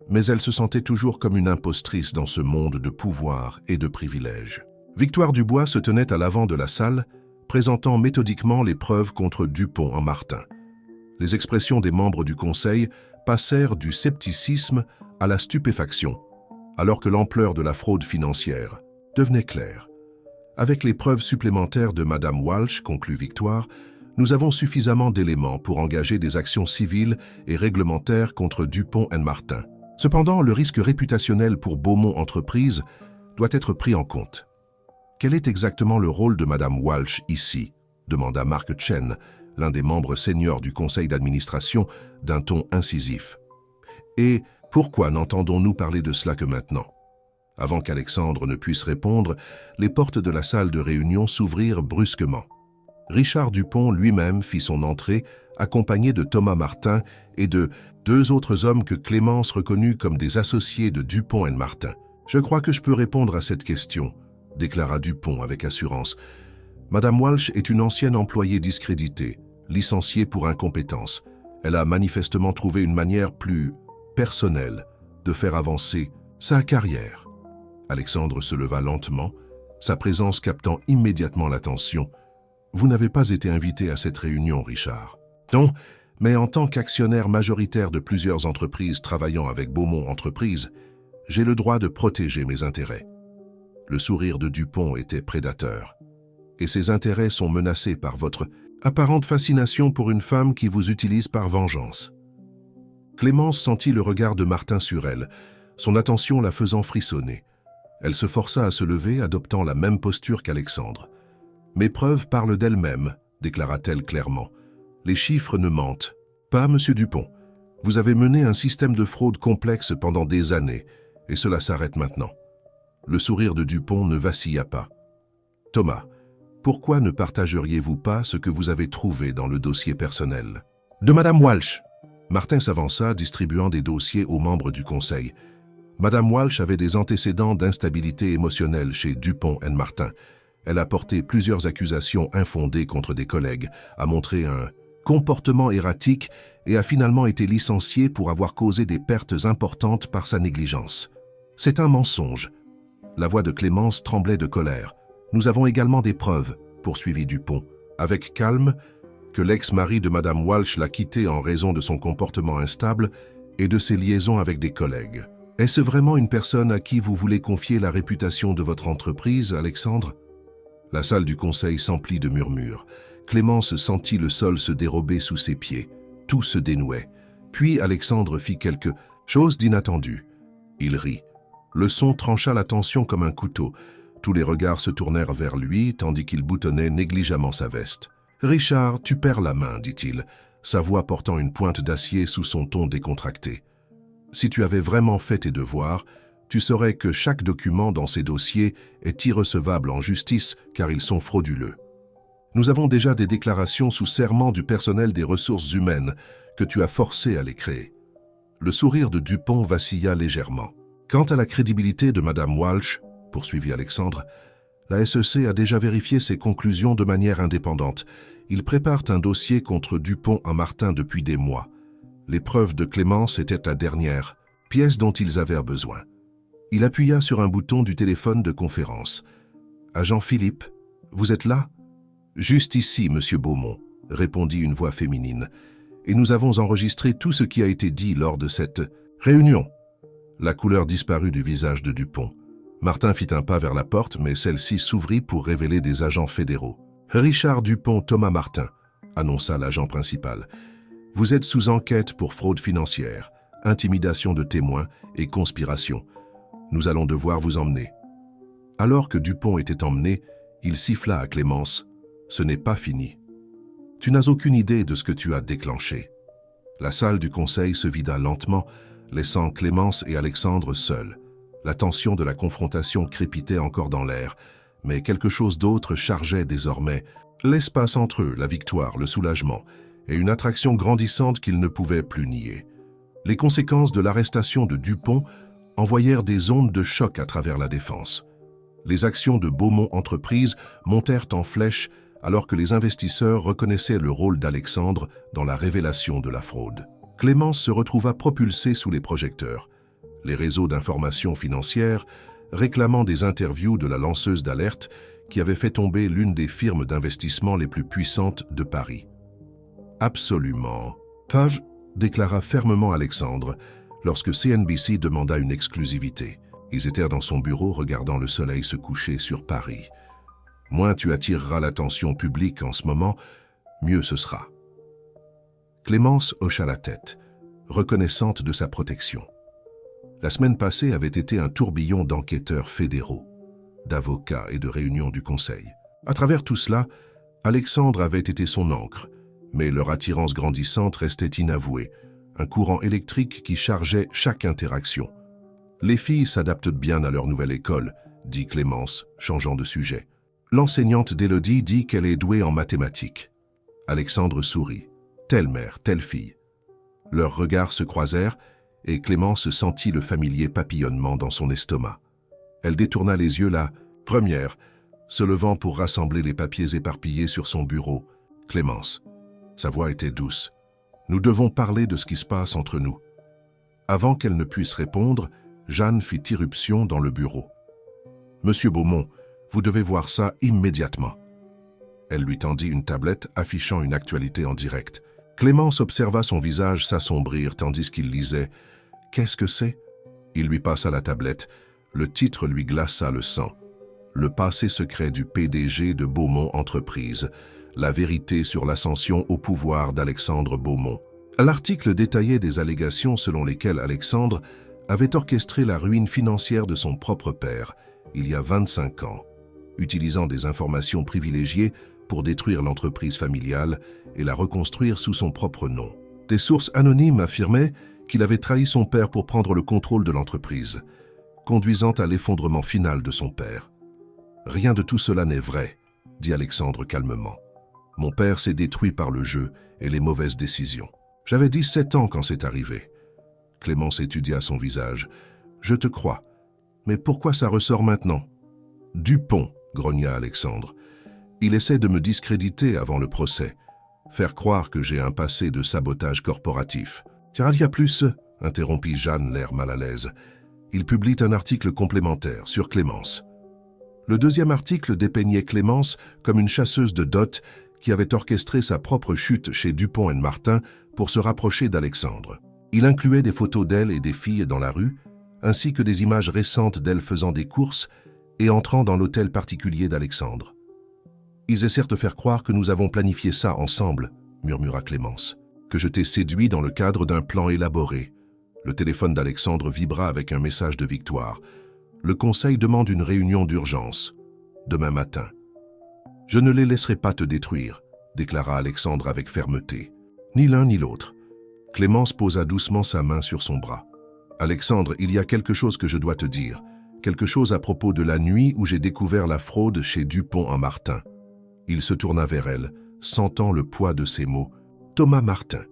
mais elle se sentait toujours comme une impostrice dans ce monde de pouvoir et de privilèges. Victoire Dubois se tenait à l'avant de la salle, présentant méthodiquement les preuves contre Dupont en Martin. Les expressions des membres du conseil passèrent du scepticisme à la stupéfaction, alors que l'ampleur de la fraude financière devenait claire. Avec les preuves supplémentaires de Madame Walsh, conclut Victoire, nous avons suffisamment d'éléments pour engager des actions civiles et réglementaires contre Dupont et Martin. Cependant, le risque réputationnel pour Beaumont Entreprises doit être pris en compte. Quel est exactement le rôle de Madame Walsh ici ? Demanda Mark Chen, l'un des membres seniors du conseil d'administration, d'un ton incisif. Et pourquoi n'entendons-nous parler de cela que maintenant ? Avant qu'Alexandre ne puisse répondre, les portes de la salle de réunion s'ouvrirent brusquement. Richard Dupont lui-même fit son entrée, accompagné de Thomas Martin et de 2 autres hommes que Clémence reconnut comme des associés de Dupont et Martin. « Je crois que je peux répondre à cette question », déclara Dupont avec assurance. « Madame Walsh est une ancienne employée discréditée, licenciée pour incompétence. Elle a manifestement trouvé une manière plus personnelle de faire avancer sa carrière. » Alexandre se leva lentement, sa présence captant immédiatement l'attention. « Vous n'avez pas été invité à cette réunion, Richard. »« Non, mais en tant qu'actionnaire majoritaire de plusieurs entreprises travaillant avec Beaumont Entreprises, j'ai le droit de protéger mes intérêts. » Le sourire de Dupont était prédateur. « Et ses intérêts sont menacés par votre apparente fascination pour une femme qui vous utilise par vengeance. » Clémence sentit le regard de Martin sur elle, son attention la faisant frissonner. Elle se força à se lever, adoptant la même posture qu'Alexandre. « Mes preuves parlent d'elles-mêmes, » déclara-t-elle clairement. « Les chiffres ne mentent. Pas, monsieur Dupont. Vous avez mené un système de fraude complexe pendant des années, et cela s'arrête maintenant. » Le sourire de Dupont ne vacilla pas. « Thomas, pourquoi ne partageriez-vous pas ce que vous avez trouvé dans le dossier personnel ?»« De Madame Walsh !» Martin s'avança, distribuant des dossiers aux membres du conseil. Madame Walsh avait des antécédents d'instabilité émotionnelle chez Dupont et Martin. Elle a porté plusieurs accusations infondées contre des collègues, a montré un comportement erratique et a finalement été licenciée pour avoir causé des pertes importantes par sa négligence. C'est un mensonge. La voix de Clémence tremblait de colère. Nous avons également des preuves, poursuivit Dupont, avec calme, que l'ex-mari de Madame Walsh l'a quittée en raison de son comportement instable et de ses liaisons avec des collègues. Est-ce vraiment une personne à qui vous voulez confier la réputation de votre entreprise, Alexandre ? La salle du conseil s'emplit de murmures. Clémence sentit le sol se dérober sous ses pieds. Tout se dénouait. Puis Alexandre fit quelque chose d'inattendu. Il rit. Le son trancha la tension comme un couteau. Tous les regards se tournèrent vers lui, tandis qu'il boutonnait négligemment sa veste. « Richard, tu perds la main, dit-il, sa voix portant une pointe d'acier sous son ton décontracté. Si tu avais vraiment fait tes devoirs, tu saurais que chaque document dans ces dossiers est irrecevable en justice car ils sont frauduleux. Nous avons déjà des déclarations sous serment du personnel des ressources humaines que tu as forcé à les créer. » Le sourire de Dupont vacilla légèrement. « Quant à la crédibilité de Madame Walsh, » poursuivit Alexandre, « la SEC a déjà vérifié ses conclusions de manière indépendante. Ils préparent un dossier contre Dupont à Martin depuis des mois. Les preuves de Clémence étaient la dernière pièce dont ils avaient besoin. » Il appuya sur un bouton du téléphone de conférence. « Agent Philippe, vous êtes là ?»« Juste ici, Monsieur Beaumont, » répondit une voix féminine. « Et nous avons enregistré tout ce qui a été dit lors de cette réunion. » La couleur disparut du visage de Dupont. Martin fit un pas vers la porte, mais celle-ci s'ouvrit pour révéler des agents fédéraux. « Richard Dupont Thomas Martin, » annonça l'agent principal. « Vous êtes sous enquête pour fraude financière, intimidation de témoins et conspiration. Nous allons devoir vous emmener. » Alors que Dupont était emmené, il siffla à Clémence. « Ce n'est pas fini. Tu n'as aucune idée de ce que tu as déclenché. » La salle du conseil se vida lentement, laissant Clémence et Alexandre seuls. La tension de la confrontation crépitait encore dans l'air, mais quelque chose d'autre chargeait désormais l'espace entre eux, la victoire, le soulagement, et une attraction grandissante qu'ils ne pouvaient plus nier. Les conséquences de l'arrestation de Dupont envoyèrent des ondes de choc à travers la défense. Les actions de Beaumont Entreprises montèrent en flèche alors que les investisseurs reconnaissaient le rôle d'Alexandre dans la révélation de la fraude. Clémence se retrouva propulsée sous les projecteurs. Les réseaux d'information financière réclamant des interviews de la lanceuse d'alerte qui avait fait tomber l'une des firmes d'investissement les plus puissantes de Paris. « Absolument. » Page déclara fermement Alexandre lorsque CNBC demanda une exclusivité. Ils étaient dans son bureau regardant le soleil se coucher sur Paris. « Moins tu attireras l'attention publique en ce moment, mieux ce sera. » Clémence hocha la tête, reconnaissante de sa protection. La semaine passée avait été un tourbillon d'enquêteurs fédéraux, d'avocats et de réunions du Conseil. À travers tout cela, Alexandre avait été son ancre, mais leur attirance grandissante restait inavouée, un courant électrique qui chargeait chaque interaction. « Les filles s'adaptent bien à leur nouvelle école, » dit Clémence, changeant de sujet. L'enseignante d'Élodie dit qu'elle est douée en mathématiques. Alexandre sourit. Telle mère, telle fille. Leurs regards se croisèrent et Clémence sentit le familier papillonnement dans son estomac. Elle détourna les yeux la première, se levant pour rassembler les papiers éparpillés sur son bureau. « Clémence. » Sa voix était douce. « Nous devons parler de ce qui se passe entre nous. » Avant qu'elle ne puisse répondre, Jeanne fit irruption dans le bureau. « Monsieur Beaumont, vous devez voir ça immédiatement. » Elle lui tendit une tablette affichant une actualité en direct. Clémence observa son visage s'assombrir tandis qu'il lisait. « Qu'est-ce que c'est ?» Il lui passa la tablette. Le titre lui glaça le sang. « Le passé secret du PDG de Beaumont Entreprises. La vérité sur l'ascension au pouvoir d'Alexandre Beaumont. » L'article détaillait des allégations selon lesquelles Alexandre avait orchestré la ruine financière de son propre père, il y a 25 ans, utilisant des informations privilégiées pour détruire l'entreprise familiale et la reconstruire sous son propre nom. Des sources anonymes affirmaient qu'il avait trahi son père pour prendre le contrôle de l'entreprise, conduisant à l'effondrement final de son père. « Rien de tout cela n'est vrai, » dit Alexandre calmement. « Mon père s'est détruit par le jeu et les mauvaises décisions. J'avais 17 ans quand c'est arrivé. » Clémence étudia son visage. « Je te crois. Mais pourquoi ça ressort maintenant ?»« Dupont, » grogna Alexandre. « Il essaie de me discréditer avant le procès, faire croire que j'ai un passé de sabotage corporatif. »« Car il y a plus, » interrompit Jeanne, l'air mal à l'aise. « Il publie un article complémentaire sur Clémence. » Le deuxième article dépeignait Clémence comme une chasseuse de dot qui avait orchestré sa propre chute chez Dupont & Martin pour se rapprocher d'Alexandre. Il incluait des photos d'elle et des filles dans la rue, ainsi que des images récentes d'elle faisant des courses et entrant dans l'hôtel particulier d'Alexandre. « Ils essaient de faire croire que nous avons planifié ça ensemble, » murmura Clémence, « que je t'ai séduit dans le cadre d'un plan élaboré. » Le téléphone d'Alexandre vibra avec un message de victoire. « Le conseil demande une réunion d'urgence. Demain matin. »« Je ne les laisserai pas te détruire, » déclara Alexandre avec fermeté. « Ni l'un ni l'autre. » Clémence posa doucement sa main sur son bras. « Alexandre, il y a quelque chose que je dois te dire. Quelque chose à propos de la nuit où j'ai découvert la fraude chez Dupont & Martin. » Il se tourna vers elle, sentant le poids de ses mots. « Thomas Martin,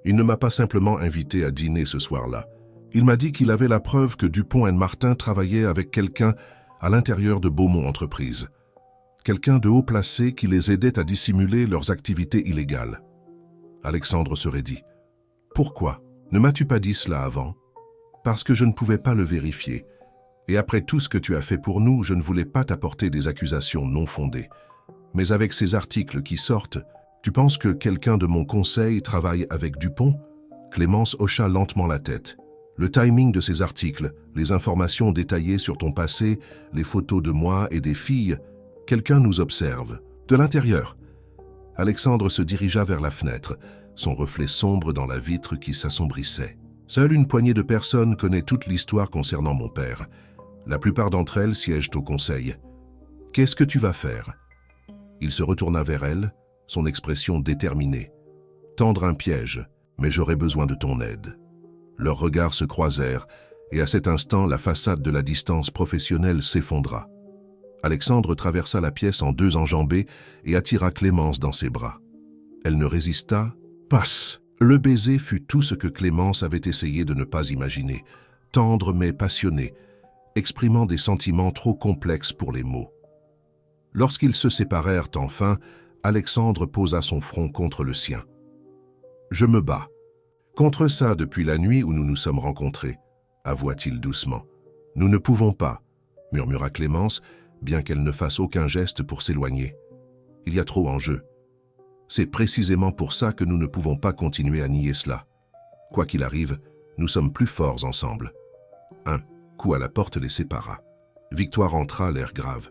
il ne m'a pas simplement invité à dîner ce soir-là. Il m'a dit qu'il avait la preuve que Dupont & Martin travaillait avec quelqu'un à l'intérieur de Beaumont Entreprises. Quelqu'un de haut placé qui les aidait à dissimuler leurs activités illégales. » Alexandre se raidit. « Pourquoi? Ne m'as-tu pas dit cela avant? » « Parce que je ne pouvais pas le vérifier. Et après tout ce que tu as fait pour nous, je ne voulais pas t'apporter des accusations non fondées. Mais avec ces articles qui sortent, tu penses que quelqu'un de mon conseil travaille avec Dupont ?» Clémence hocha lentement la tête. Le timing de ces articles, les informations détaillées sur ton passé, les photos de moi et des filles, quelqu'un nous observe. De l'intérieur. Alexandre se dirigea vers la fenêtre, son reflet sombre dans la vitre qui s'assombrissait. Seule une poignée de personnes connaît toute l'histoire concernant mon père. La plupart d'entre elles siègent au conseil. Qu'est-ce que tu vas faire? Il se retourna vers elle, son expression déterminée. Tendre un piège, mais j'aurai besoin de ton aide. Leurs regards se croisèrent, et à cet instant, la façade de la distance professionnelle s'effondra. Alexandre traversa la pièce en deux enjambées et attira Clémence dans ses bras. Elle ne résista. Passe! Le baiser fut tout ce que Clémence avait essayé de ne pas imaginer, tendre mais passionné, exprimant des sentiments trop complexes pour les mots. Lorsqu'ils se séparèrent enfin, Alexandre posa son front contre le sien. « Je me bats. Contre ça depuis la nuit où nous nous sommes rencontrés, avoua-t-il doucement. « Nous ne pouvons pas, murmura Clémence, bien qu'elle ne fasse aucun geste pour s'éloigner. Il y a trop en jeu. C'est précisément pour ça que nous ne pouvons pas continuer à nier cela. Quoi qu'il arrive, nous sommes plus forts ensemble. » Un coup à la porte les sépara. Victoire entra, l'air grave.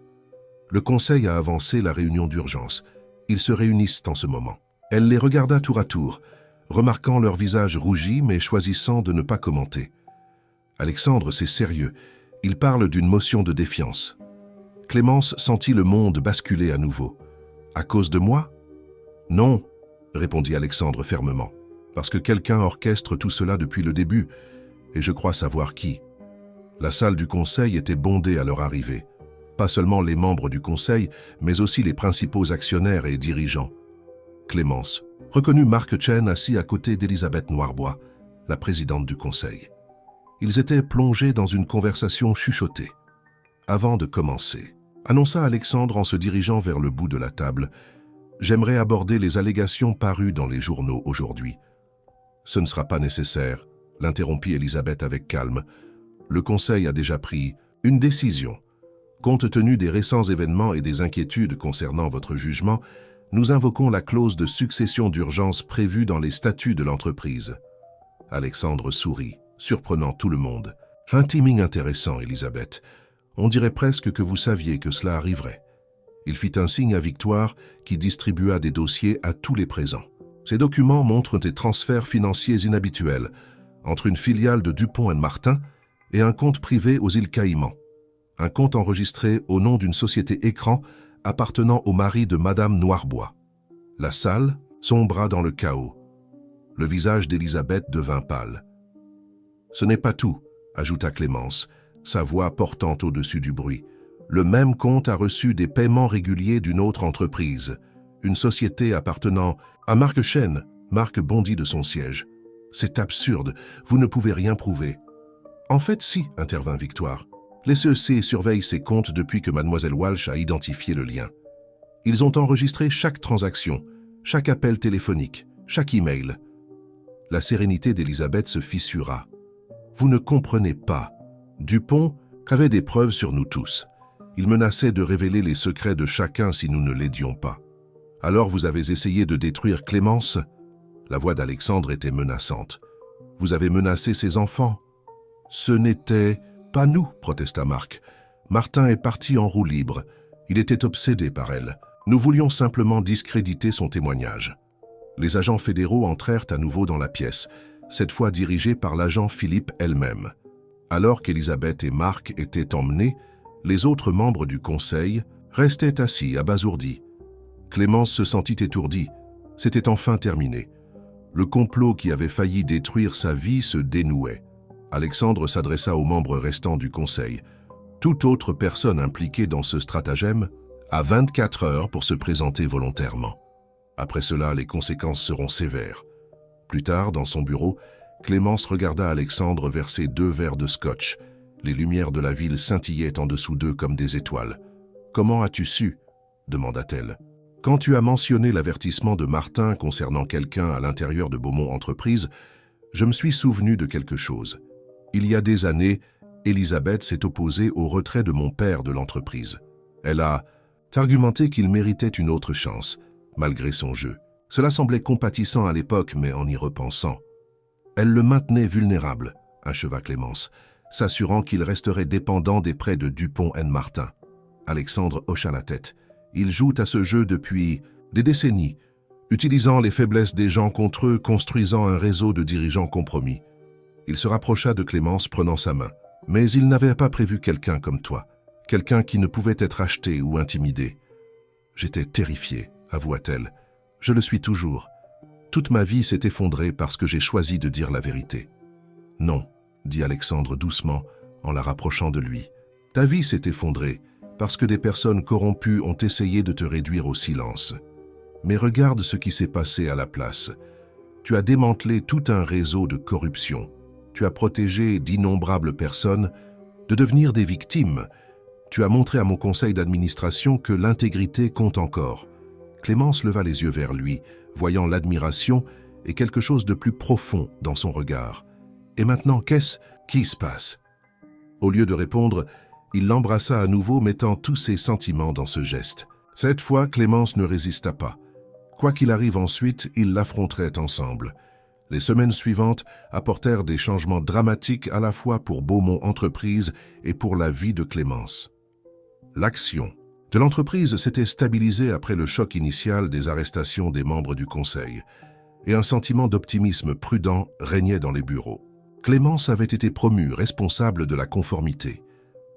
Le conseil a avancé la réunion d'urgence. Ils se réunissent en ce moment. Elle les regarda tour à tour, remarquant leur visage rougi mais choisissant de ne pas commenter. Alexandre, c'est sérieux. Il parle d'une motion de défiance. Clémence sentit le monde basculer à nouveau. « À cause de moi ?» « Non, » répondit Alexandre fermement, « parce que quelqu'un orchestre tout cela depuis le début, et je crois savoir qui. » La salle du conseil était bondée à leur arrivée. Pas seulement les membres du conseil, mais aussi les principaux actionnaires et dirigeants. Clémence reconnut Marc Chen assis à côté d'Elisabeth Noirbois, la présidente du conseil. Ils étaient plongés dans une conversation chuchotée. Avant de commencer, annonça Alexandre en se dirigeant vers le bout de la table, « J'aimerais aborder les allégations parues dans les journaux aujourd'hui. » « Ce ne sera pas nécessaire, » l'interrompit Elisabeth avec calme. « Le Conseil a déjà pris une décision. Compte tenu des récents événements et des inquiétudes concernant votre jugement, nous invoquons la clause de succession d'urgence prévue dans les statuts de l'entreprise. » Alexandre sourit, surprenant tout le monde. « Un timing intéressant, Elisabeth. On dirait presque que vous saviez que cela arriverait. » Il fit un signe à Victoire qui distribua des dossiers à tous les présents. Ces documents montrent des transferts financiers inhabituels entre une filiale de Dupont & Martin et un compte privé aux îles Caïmans. Un compte enregistré au nom d'une société écran appartenant au mari de Madame Noirbois. La salle sombra dans le chaos. Le visage d'Elisabeth devint pâle. « Ce n'est pas tout, » ajouta Clémence, sa voix portant au-dessus du bruit. Le même compte a reçu des paiements réguliers d'une autre entreprise, une société appartenant à Marc Chen. Marc bondit de son siège. « C'est absurde, vous ne pouvez rien prouver. » « En fait, si, » intervint Victoire. « Les CEC surveillent ces comptes depuis que Mademoiselle Walsh a identifié le lien. Ils ont enregistré chaque transaction, chaque appel téléphonique, chaque email. » La sérénité d'Elisabeth se fissura. « Vous ne comprenez pas. Dupont avait des preuves sur nous tous. Il menaçait de révéler les secrets de chacun si nous ne l'aidions pas. Alors vous avez essayé de détruire Clémence ?» La voix d'Alexandre était menaçante. « Vous avez menacé ses enfants. » « Ce n'était pas nous, » protesta Marc. « Martin est parti en roue libre. Il était obsédé par elle. Nous voulions simplement discréditer son témoignage. » Les agents fédéraux entrèrent à nouveau dans la pièce, cette fois dirigés par l'agent Philippe elle-même. Alors qu'Elisabeth et Marc étaient emmenés, les autres membres du conseil restaient assis, abasourdis. Clémence se sentit étourdie. C'était enfin terminé. Le complot qui avait failli détruire sa vie se dénouait. Alexandre s'adressa aux membres restants du conseil. Toute autre personne impliquée dans ce stratagème a 24 heures pour se présenter volontairement. Après cela, les conséquences seront sévères. Plus tard, dans son bureau, Clémence regarda Alexandre verser 2 verres de scotch. Les lumières de la ville scintillaient en dessous d'eux comme des étoiles. « Comment as-tu su » demanda-t-elle. « Quand tu as mentionné l'avertissement de Martin concernant quelqu'un à l'intérieur de Beaumont Entreprises, je me suis souvenu de quelque chose. Il y a des années, Elisabeth s'est opposée au retrait de mon père de l'entreprise. Elle a argumenté qu'il méritait une autre chance, malgré son jeu. Cela semblait compatissant à l'époque, mais en y repensant. Elle le maintenait vulnérable, acheva Clémence, s'assurant qu'il resterait dépendant des prêts de Dupont & Martin. Alexandre hocha la tête. Il joue à ce jeu depuis des décennies, utilisant les faiblesses des gens contre eux, construisant un réseau de dirigeants compromis. Il se rapprocha de Clémence, prenant sa main. Mais il n'avait pas prévu quelqu'un comme toi, quelqu'un qui ne pouvait être acheté ou intimidé. J'étais terrifié, avoua-t-elle. Je le suis toujours. Toute ma vie s'est effondrée parce que j'ai choisi de dire la vérité. Non, dit Alexandre doucement, en la rapprochant de lui. Ta vie s'est effondrée parce que des personnes corrompues ont essayé de te réduire au silence. Mais regarde ce qui s'est passé à la place. Tu as démantelé tout un réseau de corruption. Tu as protégé d'innombrables personnes de devenir des victimes. Tu as montré à mon conseil d'administration que l'intégrité compte encore. Clémence leva les yeux vers lui, voyant l'admiration et quelque chose de plus profond dans son regard. Et maintenant, qu'est-ce qui se passe? Au lieu de répondre, il l'embrassa à nouveau, mettant tous ses sentiments dans ce geste. Cette fois, Clémence ne résista pas. Quoi qu'il arrive ensuite, ils l'affronteraient ensemble. Les semaines suivantes apportèrent des changements dramatiques à la fois pour Beaumont Entreprises et pour la vie de Clémence. L'action de l'entreprise s'était stabilisée après le choc initial des arrestations des membres du conseil, et un sentiment d'optimisme prudent régnait dans les bureaux. Clémence avait été promue responsable de la conformité,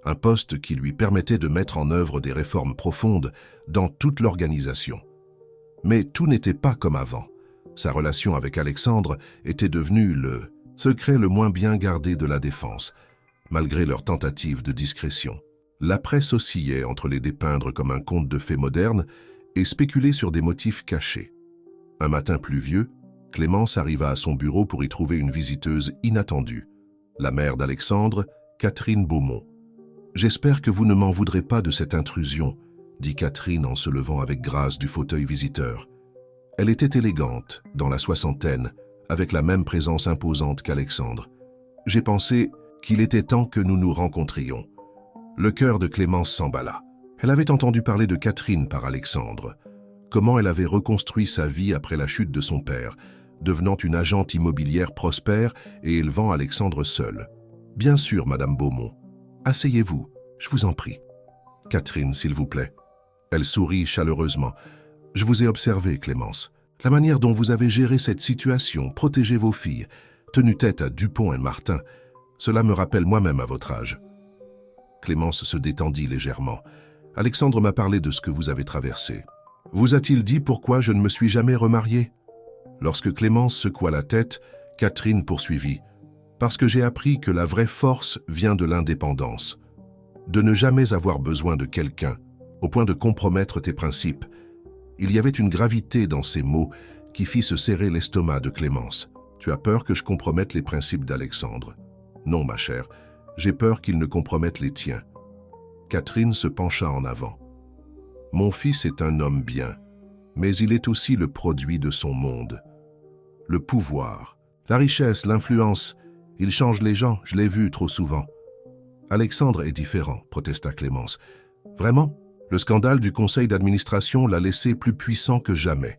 un poste qui lui permettait de mettre en œuvre des réformes profondes dans toute l'organisation. Mais tout n'était pas comme avant. Sa relation avec Alexandre était devenue le secret le moins bien gardé de la défense, malgré leurs tentatives de discrétion. La presse oscillait entre les dépeindre comme un conte de fées moderne et spéculer sur des motifs cachés. Un matin pluvieux, Clémence arriva à son bureau pour y trouver une visiteuse inattendue, la mère d'Alexandre, Catherine Beaumont. « J'espère que vous ne m'en voudrez pas de cette intrusion », dit Catherine en se levant avec grâce du fauteuil visiteur. Elle était élégante, dans la soixantaine, avec la même présence imposante qu'Alexandre. J'ai pensé qu'il était temps que nous nous rencontrions. Le cœur de Clémence s'emballa. Elle avait entendu parler de Catherine par Alexandre. Comment elle avait reconstruit sa vie après la chute de son père, devenant une agente immobilière prospère et élevant Alexandre seul. « Bien sûr, Madame Beaumont. Asseyez-vous, je vous en prie. »« Catherine, s'il vous plaît. » Elle sourit chaleureusement. « Je vous ai observé, Clémence. La manière dont vous avez géré cette situation, protégé vos filles, tenu tête à Dupont & Martin, cela me rappelle moi-même à votre âge. » Clémence se détendit légèrement. « Alexandre m'a parlé de ce que vous avez traversé. Vous a-t-il dit pourquoi je ne me suis jamais remariée ?» Lorsque Clémence secoua la tête, Catherine poursuivit. « Parce que j'ai appris que la vraie force vient de l'indépendance. De ne jamais avoir besoin de quelqu'un, au point de compromettre tes principes. » Il y avait une gravité dans ces mots qui fit se serrer l'estomac de Clémence. « Tu as peur que je compromette les principes d'Alexandre. »« Non, ma chère, j'ai peur qu'il ne compromette les tiens. » Catherine se pencha en avant. « Mon fils est un homme bien, mais il est aussi le produit de son monde. Le pouvoir, la richesse, l'influence, il change les gens, je l'ai vu trop souvent. » « Alexandre est différent, » protesta Clémence. « Vraiment ? Le scandale du conseil d'administration l'a laissé plus puissant que jamais.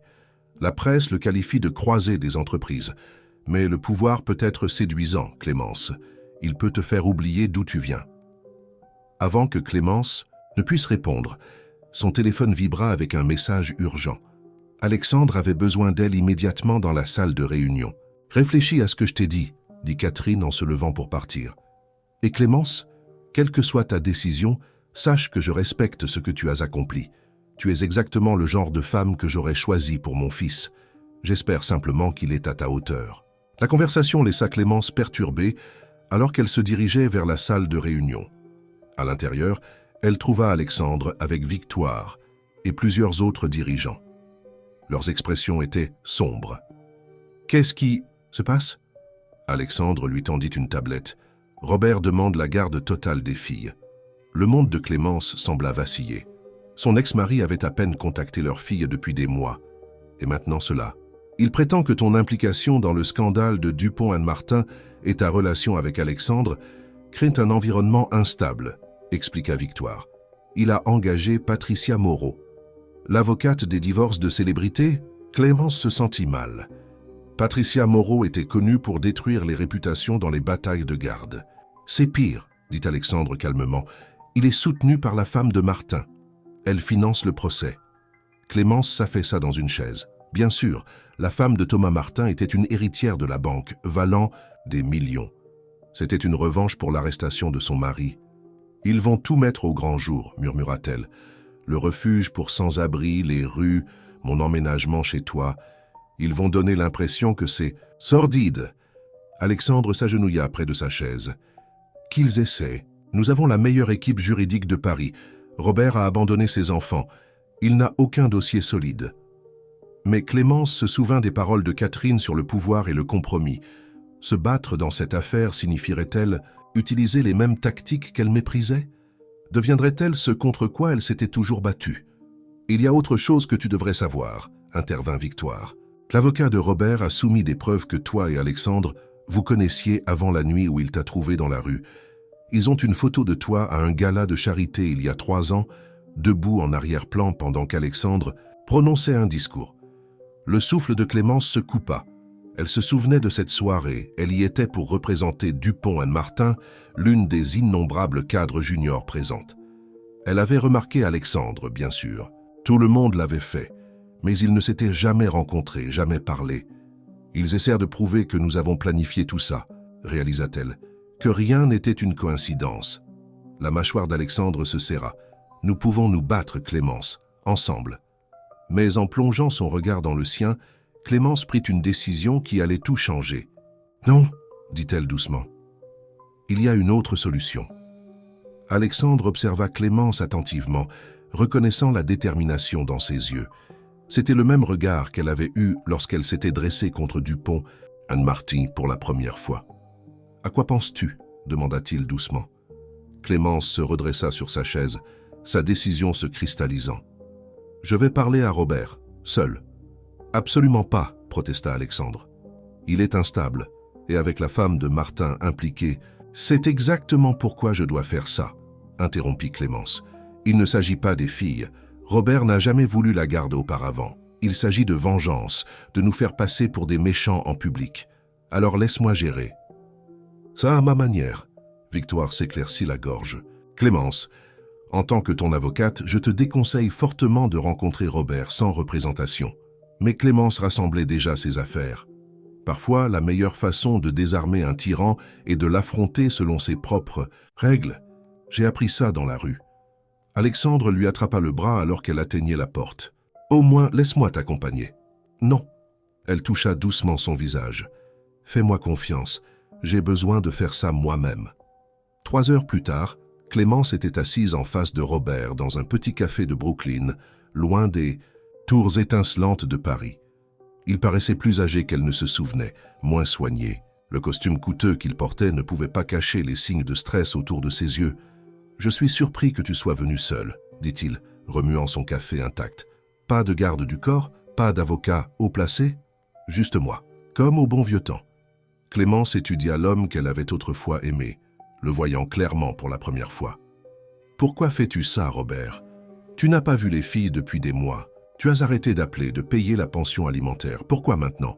La presse le qualifie de croisé des entreprises. Mais le pouvoir peut être séduisant, Clémence. Il peut te faire oublier d'où tu viens. » Avant que Clémence ne puisse répondre, son téléphone vibra avec un message urgent. Alexandre avait besoin d'elle immédiatement dans la salle de réunion. « Réfléchis à ce que je t'ai dit, » dit Catherine en se levant pour partir. « Et Clémence, quelle que soit ta décision, sache que je respecte ce que tu as accompli. Tu es exactement le genre de femme que j'aurais choisi pour mon fils. J'espère simplement qu'il est à ta hauteur. » La conversation laissa Clémence perturbée alors qu'elle se dirigeait vers la salle de réunion. À l'intérieur, elle trouva Alexandre avec Victoire, et plusieurs autres dirigeants. Leurs expressions étaient sombres. « Qu'est-ce qui se passe ?» Alexandre lui tendit une tablette. Robert demande la garde totale des filles. Le monde de Clémence sembla vaciller. Son ex-mari avait à peine contacté leur fille depuis des mois. Et maintenant cela. Il prétend que ton implication dans le scandale de Dupont-Anne-Martin et ta relation avec Alexandre créent un environnement instable, expliqua Victoire. Il a engagé Patricia Moreau. L'avocate des divorces de célébrités, Clémence se sentit mal. Patricia Moreau était connue pour détruire les réputations dans les batailles de garde. C'est pire, dit Alexandre calmement. Il est soutenu par la femme de Martin. Elle finance le procès. Clémence s'affaissa dans une chaise. Bien sûr, la femme de Thomas Martin était une héritière de la banque, valant des millions. C'était une revanche pour l'arrestation de son mari. « Ils vont tout mettre au grand jour », murmura-t-elle. « Le refuge pour sans-abri, les rues, mon emménagement chez toi. Ils vont donner l'impression que c'est sordide. » Alexandre s'agenouilla près de sa chaise. « Qu'ils essaient. Nous avons la meilleure équipe juridique de Paris. Robert a abandonné ses enfants. Il n'a aucun dossier solide. » Mais Clémence se souvint des paroles de Catherine sur le pouvoir et le compromis. Se battre dans cette affaire signifierait-elle utiliser les mêmes tactiques qu'elle méprisait? Deviendrait-elle ce contre quoi elle s'était toujours battue? Il y a autre chose que tu devrais savoir, intervint Victoire. L'avocat de Robert a soumis des preuves que toi et Alexandre vous connaissiez avant la nuit où il t'a trouvé dans la rue. Ils ont une photo de toi à un gala de charité il y a 3 ans, debout en arrière-plan pendant qu'Alexandre prononçait un discours. Le souffle de Clémence se coupa. Elle se souvenait de cette soirée. Elle y était pour représenter Dupont-Anne-Martin, l'une des innombrables cadres juniors présentes. Elle avait remarqué Alexandre, bien sûr. Tout le monde l'avait fait. Mais ils ne s'étaient jamais rencontrés, jamais parlé. Ils essayent de prouver que nous avons planifié tout ça, réalisa-t-elle, que rien n'était une coïncidence. La mâchoire d'Alexandre se serra. Nous pouvons nous battre, Clémence, ensemble. Mais en plongeant son regard dans le sien, Clémence prit une décision qui allait tout changer. « Non, dit-elle doucement. Il y a une autre solution. » Alexandre observa Clémence attentivement, reconnaissant la détermination dans ses yeux. C'était le même regard qu'elle avait eu lorsqu'elle s'était dressée contre Dupont, Anne-Martin, pour la première fois. « À quoi penses-tu » demanda-t-il doucement. Clémence se redressa sur sa chaise, sa décision se cristallisant. « Je vais parler à Robert, seul. » « Absolument pas, protesta Alexandre. Il est instable, et avec la femme de Martin impliquée, c'est exactement pourquoi je dois faire ça, interrompit Clémence. Il ne s'agit pas des filles. Robert n'a jamais voulu la garde auparavant. Il s'agit de vengeance, de nous faire passer pour des méchants en public. Alors laisse-moi gérer. Ça à ma manière. Victoire s'éclaircit la gorge. Clémence, en tant que ton avocate, je te déconseille fortement de rencontrer Robert sans représentation. Mais Clémence rassemblait déjà ses affaires. Parfois, la meilleure façon de désarmer un tyran est de l'affronter selon ses propres règles. J'ai appris ça dans la rue. Alexandre lui attrapa le bras alors qu'elle atteignait la porte. « Au moins, laisse-moi t'accompagner. »« Non. » Elle toucha doucement son visage. « Fais-moi confiance. J'ai besoin de faire ça moi-même. » 3 heures plus tard, Clémence était assise en face de Robert dans un petit café de Brooklyn, loin des tours étincelantes de Paris. Il paraissait plus âgé qu'elle ne se souvenait, moins soigné. Le costume coûteux qu'il portait ne pouvait pas cacher les signes de stress autour de ses yeux. « Je suis surpris que tu sois venu seul, » dit-il, remuant son café intact. « Pas de garde du corps, pas d'avocat haut placé, juste moi, comme au bon vieux temps. » Clémence étudia l'homme qu'elle avait autrefois aimé, le voyant clairement pour la première fois. « Pourquoi fais-tu ça, Robert? Tu n'as pas vu les filles depuis des mois. Tu as arrêté d'appeler, de payer la pension alimentaire. Pourquoi maintenant ?»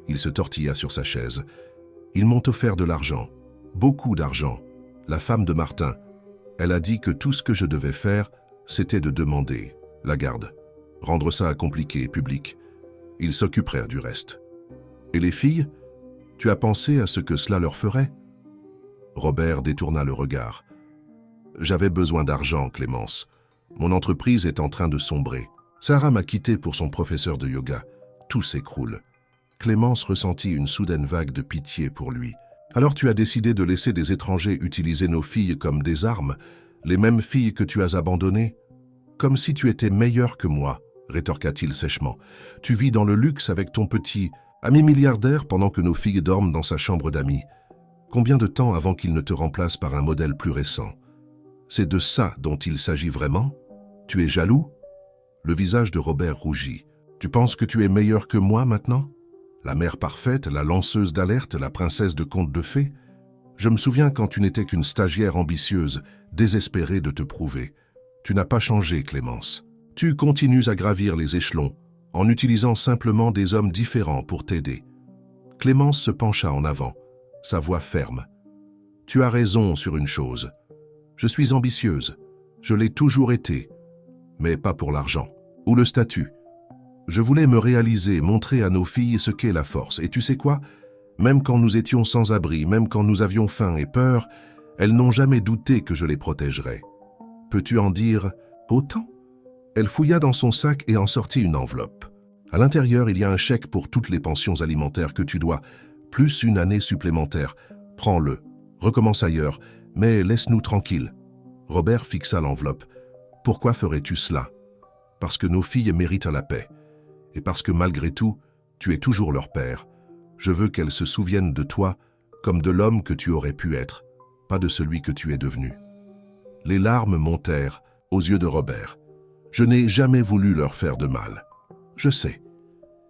Il se tortilla sur sa chaise. « Ils m'ont offert de l'argent, beaucoup d'argent. La femme de Martin, elle a dit que tout ce que je devais faire, c'était de demander la garde, rendre ça compliqué et public. Ils s'occuperaient du reste. Et les filles, tu as pensé à ce que cela leur ferait ?» Robert détourna le regard. « J'avais besoin d'argent, Clémence. Mon entreprise est en train de sombrer. Sarah m'a quitté pour son professeur de yoga. Tout s'écroule. » Clémence ressentit une soudaine vague de pitié pour lui. « Alors tu as décidé de laisser des étrangers utiliser nos filles comme des armes, les mêmes filles que tu as abandonnées ?» Comme si tu étais meilleur que moi, rétorqua-t-il sèchement. Tu vis dans le luxe avec ton petit ami milliardaire pendant que nos filles dorment dans sa chambre d'amis. Combien de temps avant qu'il ne te remplace par un modèle plus récent? C'est de ça dont il s'agit vraiment? Tu es jaloux? Le visage de Robert rougit. Tu penses que tu es meilleur que moi maintenant? La mère parfaite, la lanceuse d'alerte, la princesse de contes de fées? Je me souviens quand tu n'étais qu'une stagiaire ambitieuse, désespérée de te prouver. Tu n'as pas changé, Clémence. Tu continues à gravir les échelons, en utilisant simplement des hommes différents pour t'aider. Clémence se pencha en avant, sa voix ferme. Tu as raison sur une chose. Je suis ambitieuse. Je l'ai toujours été. Mais pas pour l'argent. Ou le statut. Je voulais me réaliser, montrer à nos filles ce qu'est la force. Et tu sais quoi? Même quand nous étions sans abri, même quand nous avions faim et peur, elles n'ont jamais douté que je les protégerais. Peux-tu en dire autant? Elle fouilla dans son sac et en sortit une enveloppe. À l'intérieur, il y a un chèque pour toutes les pensions alimentaires que tu dois, plus une année supplémentaire. Prends-le. Recommence ailleurs, mais laisse-nous tranquilles. Robert fixa l'enveloppe. Pourquoi ferais-tu cela? Parce que nos filles méritent la paix. Et parce que malgré tout, tu es toujours leur père. Je veux qu'elles se souviennent de toi comme de l'homme que tu aurais pu être, pas de celui que tu es devenu. Les larmes montèrent aux yeux de Robert. Je n'ai jamais voulu leur faire de mal. Je sais.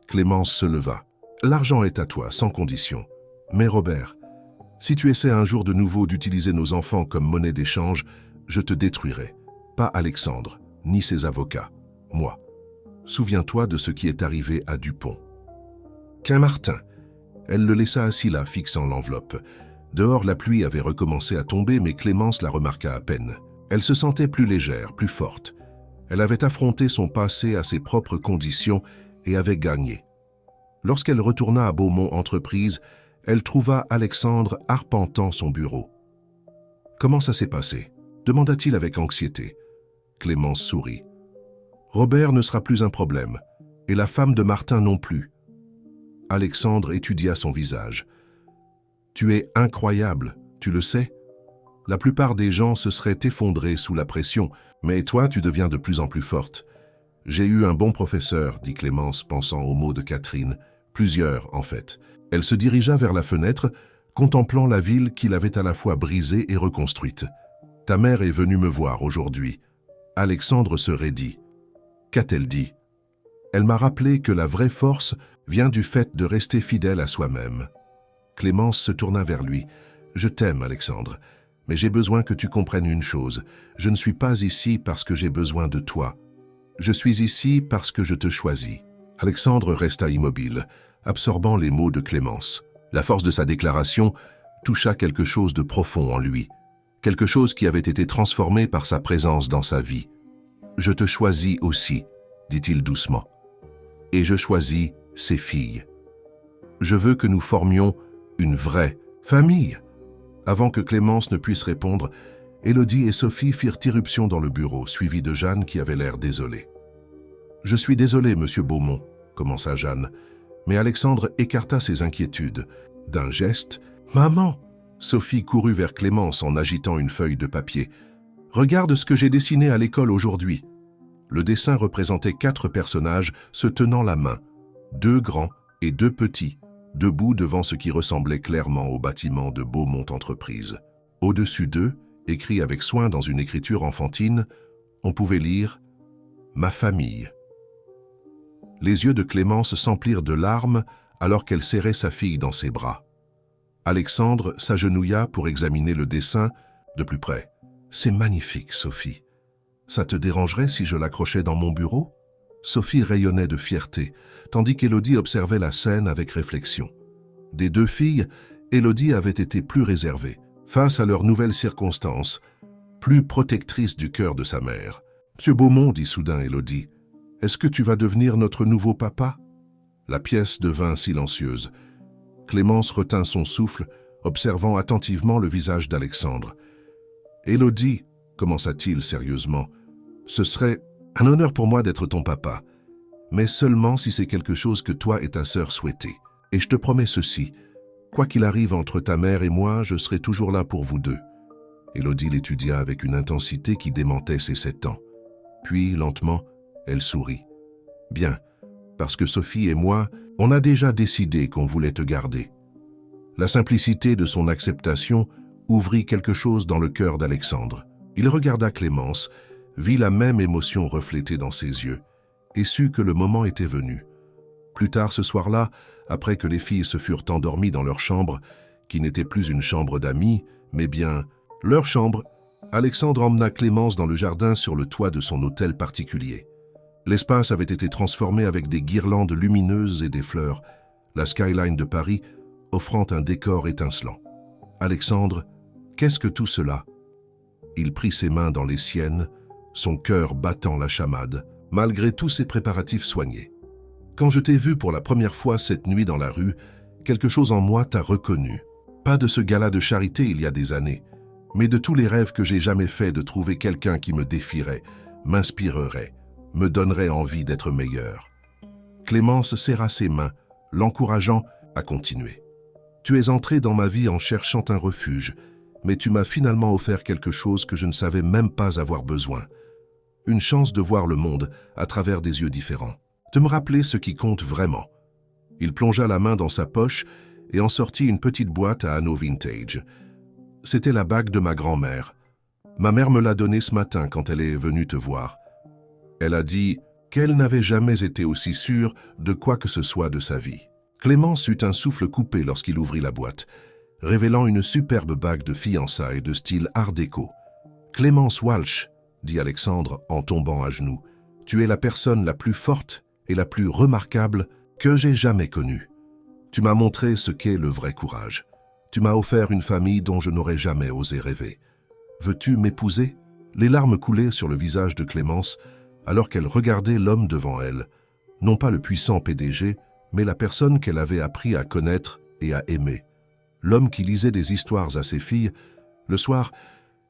Clémence se leva. L'argent est à toi, sans condition. Mais Robert, si tu essaies un jour de nouveau d'utiliser nos enfants comme monnaie d'échange, je te détruirai. Pas Alexandre, ni ses avocats. Moi. Souviens-toi de ce qui est arrivé à Dupont. Qu'un Martin. Elle le laissa assis là, fixant l'enveloppe. Dehors, la pluie avait recommencé à tomber, mais Clémence la remarqua à peine. Elle se sentait plus légère, plus forte. Elle avait affronté son passé à ses propres conditions et avait gagné. Lorsqu'elle retourna à Beaumont Entreprises, elle trouva Alexandre arpentant son bureau. « Comment ça s'est passé ?» demanda-t-il avec anxiété. Clémence sourit. « Robert ne sera plus un problème, et la femme de Martin non plus. » Alexandre étudia son visage. « Tu es incroyable, tu le sais. La plupart des gens se seraient effondrés sous la pression, mais toi, tu deviens de plus en plus forte. J'ai eu un bon professeur, dit Clémence, pensant aux mots de Catherine. Plusieurs, en fait. Elle se dirigea vers la fenêtre, contemplant la ville qu'il avait à la fois brisée et reconstruite. Ta mère est venue me voir aujourd'hui. Alexandre se raidit. Qu'a-t-elle dit? Elle m'a rappelé que la vraie force vient du fait de rester fidèle à soi-même. Clémence se tourna vers lui. Je t'aime, Alexandre, mais j'ai besoin que tu comprennes une chose. Je ne suis pas ici parce que j'ai besoin de toi. Je suis ici parce que je te choisis. Alexandre resta immobile, absorbant les mots de Clémence. La force de sa déclaration toucha quelque chose de profond en lui, quelque chose qui avait été transformé par sa présence dans sa vie. « Je te choisis aussi », dit-il doucement, « et je choisis ses filles. Je veux que nous formions une vraie famille. » Avant que Clémence ne puisse répondre, Élodie et Sophie firent irruption dans le bureau, suivies de Jeanne qui avait l'air désolée. « Je suis désolée, monsieur Beaumont », commença Jeanne, mais Alexandre écarta ses inquiétudes. D'un geste, « Maman !» Sophie courut vers Clémence en agitant une feuille de papier. « Regarde ce que j'ai dessiné à l'école aujourd'hui. » Le dessin représentait 4 personnages se tenant la main, 2 grands et 2 petits, debout devant ce qui ressemblait clairement au bâtiment de Beaumont Entreprises. Au-dessus d'eux, écrit avec soin dans une écriture enfantine, on pouvait lire « Ma famille ». Les yeux de Clémence s'emplirent de larmes alors qu'elle serrait sa fille dans ses bras. Alexandre s'agenouilla pour examiner le dessin de plus près. « C'est magnifique, Sophie. Ça te dérangerait si je l'accrochais dans mon bureau ?» Sophie rayonnait de fierté, tandis qu'Élodie observait la scène avec réflexion. Des 2 filles, Élodie avait été plus réservée, face à leurs nouvelles circonstances, plus protectrice du cœur de sa mère. « Monsieur Beaumont, dit soudain Élodie, est-ce que tu vas devenir notre nouveau papa ?» La pièce devint silencieuse. Clémence retint son souffle, observant attentivement le visage d'Alexandre. « Élodie, commença-t-il sérieusement, ce serait un honneur pour moi d'être ton papa, mais seulement si c'est quelque chose que toi et ta sœur souhaitez. Et je te promets ceci, quoi qu'il arrive entre ta mère et moi, je serai toujours là pour vous deux. » Élodie l'étudia avec une intensité qui démentait ses 7 ans. Puis, lentement, elle sourit. « Bien, parce que Sophie et moi, on a déjà décidé qu'on voulait te garder. » La simplicité de son acceptation ouvrit quelque chose dans le cœur d'Alexandre. Il regarda Clémence, vit la même émotion reflétée dans ses yeux, et sut que le moment était venu. Plus tard ce soir-là, après que les filles se furent endormies dans leur chambre, qui n'était plus une chambre d'amis, mais bien leur chambre, Alexandre emmena Clémence dans le jardin sur le toit de son hôtel particulier. L'espace avait été transformé avec des guirlandes lumineuses et des fleurs, la skyline de Paris offrant un décor étincelant. Alexandre, qu'est-ce que tout cela? Il prit ses mains dans les siennes, son cœur battant la chamade, malgré tous ses préparatifs soignés. Quand je t'ai vu pour la première fois cette nuit dans la rue, quelque chose en moi t'a reconnu. Pas de ce gala de charité il y a des années, mais de tous les rêves que j'ai jamais faits de trouver quelqu'un qui me défierait, m'inspirerait, me donnerait envie d'être meilleur. Clémence serra ses mains, l'encourageant à continuer. Tu es entré dans ma vie en cherchant un refuge, mais tu m'as finalement offert quelque chose que je ne savais même pas avoir besoin. Une chance de voir le monde à travers des yeux différents. De me rappeler ce qui compte vraiment. Il plongea la main dans sa poche et en sortit une petite boîte à anneaux vintage. C'était la bague de ma grand-mère. Ma mère me l'a donnée ce matin quand elle est venue te voir. Elle a dit qu'elle n'avait jamais été aussi sûre de quoi que ce soit de sa vie. Clémence eut un souffle coupé lorsqu'il ouvrit la boîte, révélant une superbe bague de fiançailles de style art déco. « Clémence Walsh, » dit Alexandre en tombant à genoux, « tu es la personne la plus forte et la plus remarquable que j'ai jamais connue. Tu m'as montré ce qu'est le vrai courage. Tu m'as offert une famille dont je n'aurais jamais osé rêver. Veux-tu m'épouser ?» Les larmes coulaient sur le visage de Clémence alors qu'elle regardait l'homme devant elle, non pas le puissant PDG, mais la personne qu'elle avait appris à connaître et à aimer. L'homme qui lisait des histoires à ses filles, le soir,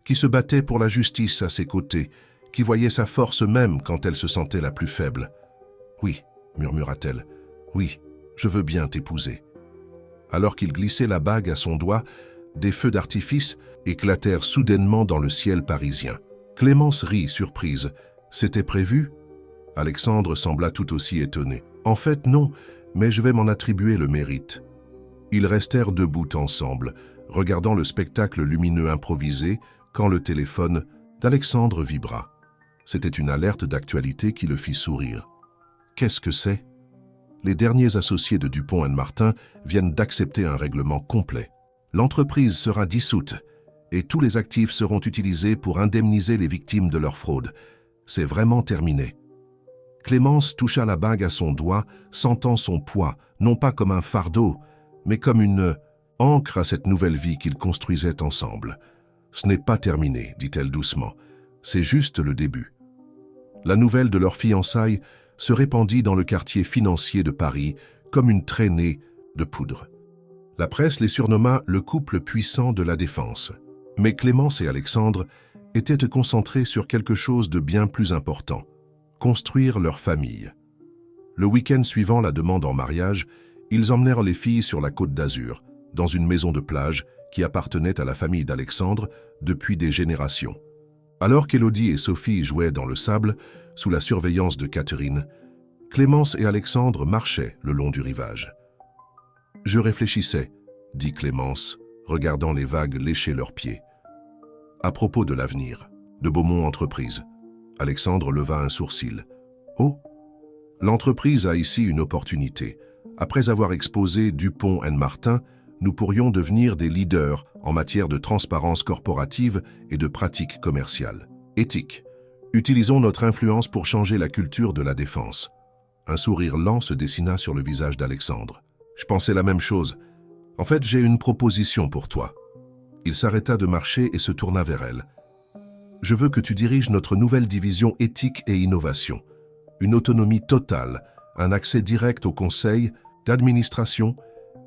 qui se battait pour la justice à ses côtés, qui voyait sa force même quand elle se sentait la plus faible. « Oui, » murmura-t-elle, « oui, je veux bien t'épouser. » Alors qu'il glissait la bague à son doigt, des feux d'artifice éclatèrent soudainement dans le ciel parisien. Clémence rit, surprise. « C'était prévu ?» Alexandre sembla tout aussi étonné. « En fait, non, mais je vais m'en attribuer le mérite. » Ils restèrent debout ensemble, regardant le spectacle lumineux improvisé, quand le téléphone d'Alexandre vibra. C'était une alerte d'actualité qui le fit sourire. Qu'est-ce que c'est? Les derniers associés de Dupont & Martin viennent d'accepter un règlement complet. L'entreprise sera dissoute et tous les actifs seront utilisés pour indemniser les victimes de leur fraude. C'est vraiment terminé. Clémence toucha la bague à son doigt, sentant son poids, non pas comme un fardeau, mais comme une ancre à cette nouvelle vie qu'ils construisaient ensemble. « Ce n'est pas terminé, dit-elle doucement. C'est juste le début. » La nouvelle de leurs fiançailles se répandit dans le quartier financier de Paris comme une traînée de poudre. La presse les surnomma le couple puissant de la Défense. Mais Clémence et Alexandre étaient concentrés sur quelque chose de bien plus important, construire leur famille. Le week-end suivant la demande en mariage, ils emmenèrent les filles sur la Côte d'Azur, dans une maison de plage qui appartenait à la famille d'Alexandre depuis des générations. Alors qu'Élodie et Sophie jouaient dans le sable, sous la surveillance de Catherine, Clémence et Alexandre marchaient le long du rivage. « Je réfléchissais, » dit Clémence, regardant les vagues lécher leurs pieds. « À propos de l'avenir, de Beaumont Entreprises. » Alexandre leva un sourcil. « Oh, l'entreprise a ici une opportunité. Après avoir exposé Dupont & Martin, nous pourrions devenir des leaders en matière de transparence corporative et de pratiques commerciales. Éthique. Utilisons notre influence pour changer la culture de la défense. » Un sourire lent se dessina sur le visage d'Alexandre. « Je pensais la même chose. En fait, j'ai une proposition pour toi. » Il s'arrêta de marcher et se tourna vers elle. « Je veux que tu diriges notre nouvelle division éthique et innovation. Une autonomie totale, un accès direct au conseil, d'administration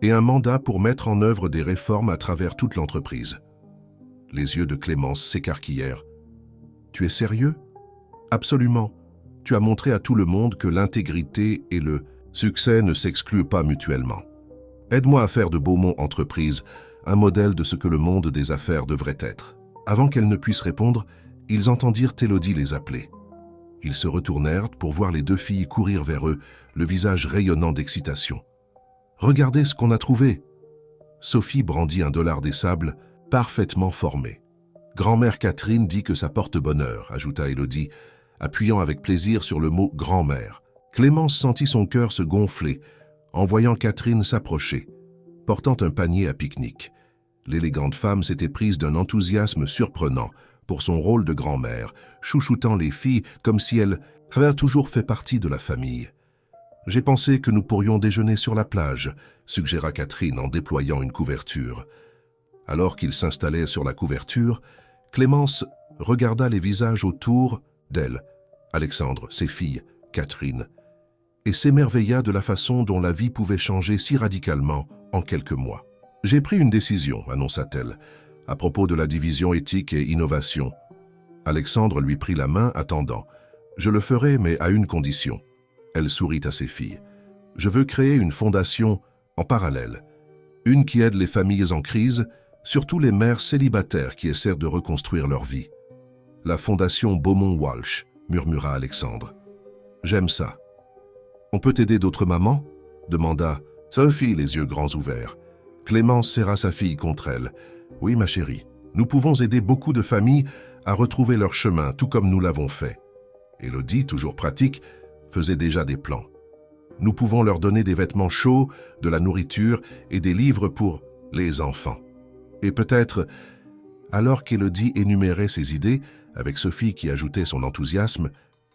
et un mandat pour mettre en œuvre des réformes à travers toute l'entreprise. » Les yeux de Clémence s'écarquillèrent. « Tu es sérieux? » »« Absolument. Tu as montré à tout le monde que l'intégrité et le succès ne s'excluent pas mutuellement. Aide-moi à faire de Beaumont Entreprises un modèle de ce que le monde des affaires devrait être. » Avant qu'elle ne puisse répondre, ils entendirent Élodie les appeler. « Ils se retournèrent pour voir les deux filles courir vers eux, le visage rayonnant d'excitation. « Regardez ce qu'on a trouvé !» Sophie brandit un dollar des sables, parfaitement formé. « Grand-mère Catherine dit que ça porte bonheur », ajouta Élodie, appuyant avec plaisir sur le mot « grand-mère ». Clémence sentit son cœur se gonfler en voyant Catherine s'approcher, portant un panier à pique-nique. L'élégante femme s'était prise d'un enthousiasme surprenant pour son rôle de grand-mère, chouchoutant les filles comme si elles avaient toujours fait partie de la famille. « J'ai pensé que nous pourrions déjeuner sur la plage », suggéra Catherine en déployant une couverture. Alors qu'ils s'installaient sur la couverture, Clémence regarda les visages autour d'elle, Alexandre, ses filles, Catherine, et s'émerveilla de la façon dont la vie pouvait changer si radicalement en quelques mois. « J'ai pris une décision », annonça-t-elle, à propos de la division éthique et innovation. Alexandre lui prit la main, attendant. « Je le ferai, mais à une condition. » Elle sourit à ses filles. « Je veux créer une fondation en parallèle, une qui aide les familles en crise, surtout les mères célibataires qui essaient de reconstruire leur vie. »« La fondation Beaumont-Walsh », murmura Alexandre. « J'aime ça. »« On peut aider d'autres mamans ?» demanda Sophie, les yeux grands ouverts. Clémence serra sa fille contre elle. « Oui, ma chérie, nous pouvons aider beaucoup de familles à retrouver leur chemin, tout comme nous l'avons fait. » Élodie, toujours pratique, faisait déjà des plans. « Nous pouvons leur donner des vêtements chauds, de la nourriture et des livres pour les enfants. » Et peut-être, alors qu'Élodie énumérait ses idées, avec Sophie qui ajoutait son enthousiasme,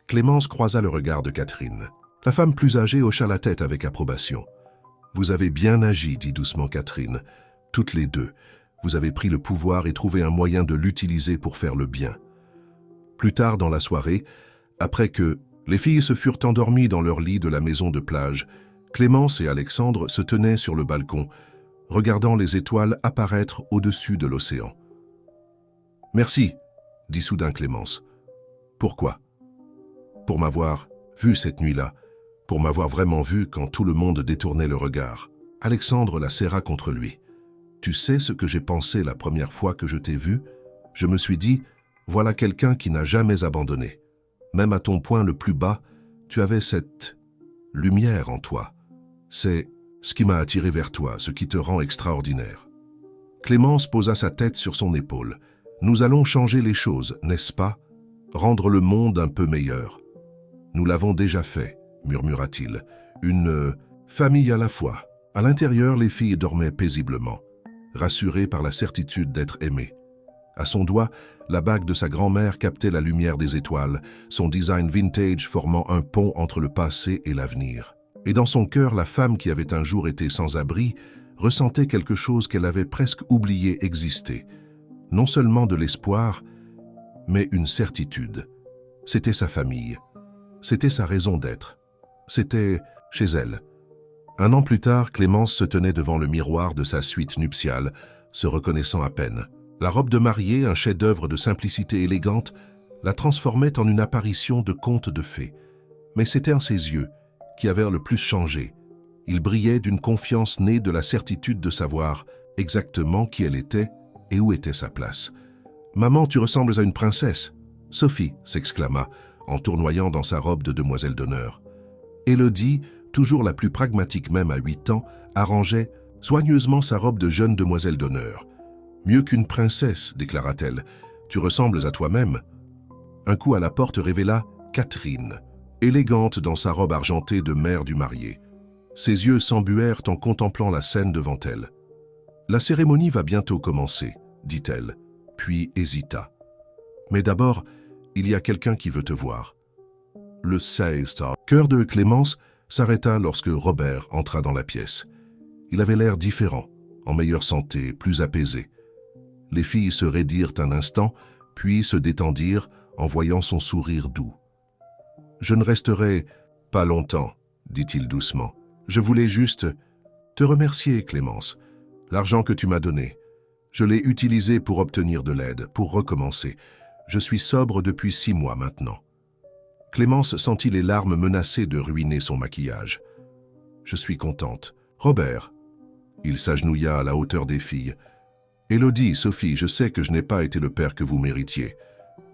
Clémence croisa le regard de Catherine. La femme plus âgée hocha la tête avec approbation. « Vous avez bien agi, » dit doucement Catherine. « Toutes les deux, vous avez pris le pouvoir et trouvé un moyen de l'utiliser pour faire le bien. » Plus tard dans la soirée, après que les filles se furent endormies dans leur lit de la maison de plage, Clémence et Alexandre se tenaient sur le balcon, regardant les étoiles apparaître au-dessus de l'océan. « Merci, » dit soudain Clémence. « Pourquoi ? » « Pour m'avoir vu cette nuit-là, pour m'avoir vraiment vu quand tout le monde détournait le regard. » Alexandre la serra contre lui. « Tu sais ce que j'ai pensé la première fois que je t'ai vu ? Je me suis dit, voilà quelqu'un qui n'a jamais abandonné. Même à ton point le plus bas, tu avais cette lumière en toi. C'est ce qui m'a attiré vers toi, ce qui te rend extraordinaire. » Clémence posa sa tête sur son épaule. « Nous allons changer les choses, n'est-ce pas ? Rendre le monde un peu meilleur. » « Nous l'avons déjà fait, » murmura-t-il. « Une famille à la fois. » À l'intérieur, les filles dormaient paisiblement, rassurées par la certitude d'être aimées. À son doigt, la bague de sa grand-mère captait la lumière des étoiles, son design vintage formant un pont entre le passé et l'avenir. Et dans son cœur, la femme qui avait un jour été sans abri ressentait quelque chose qu'elle avait presque oublié exister. Non seulement de l'espoir, mais une certitude. C'était sa famille. C'était sa raison d'être. C'était chez elle. Un an plus tard, Clémence se tenait devant le miroir de sa suite nuptiale, se reconnaissant à peine. La robe de mariée, un chef-d'œuvre de simplicité élégante, la transformait en une apparition de conte de fées. Mais c'était en ses yeux qui avaient le plus changé. Ils brillaient d'une confiance née de la certitude de savoir exactement qui elle était et où était sa place. « Maman, tu ressembles à une princesse !»« Sophie !» s'exclama, en tournoyant dans sa robe de demoiselle d'honneur. Élodie, toujours la plus pragmatique même à 8 ans, arrangeait soigneusement sa robe de jeune demoiselle d'honneur. « Mieux qu'une princesse, déclara-t-elle, tu ressembles à toi-même. » Un coup à la porte révéla Catherine, élégante dans sa robe argentée de mère du marié. Ses yeux s'embuèrent en contemplant la scène devant elle. « La cérémonie va bientôt commencer, » dit-elle, puis hésita. « Mais d'abord, il y a quelqu'un qui veut te voir. » Le cœur de Clémence s'arrêta lorsque Robert entra dans la pièce. Il avait l'air différent, en meilleure santé, plus apaisé. Les filles se raidirent un instant, puis se détendirent en voyant son sourire doux. « Je ne resterai pas longtemps, » dit-il doucement. « Je voulais juste te remercier, Clémence. L'argent que tu m'as donné, je l'ai utilisé pour obtenir de l'aide, pour recommencer. Je suis sobre depuis 6 mois maintenant. » Clémence sentit les larmes menacées de ruiner son maquillage. « Je suis contente. Robert !» Il s'agenouilla à la hauteur des filles. « Élodie, Sophie, je sais que je n'ai pas été le père que vous méritiez,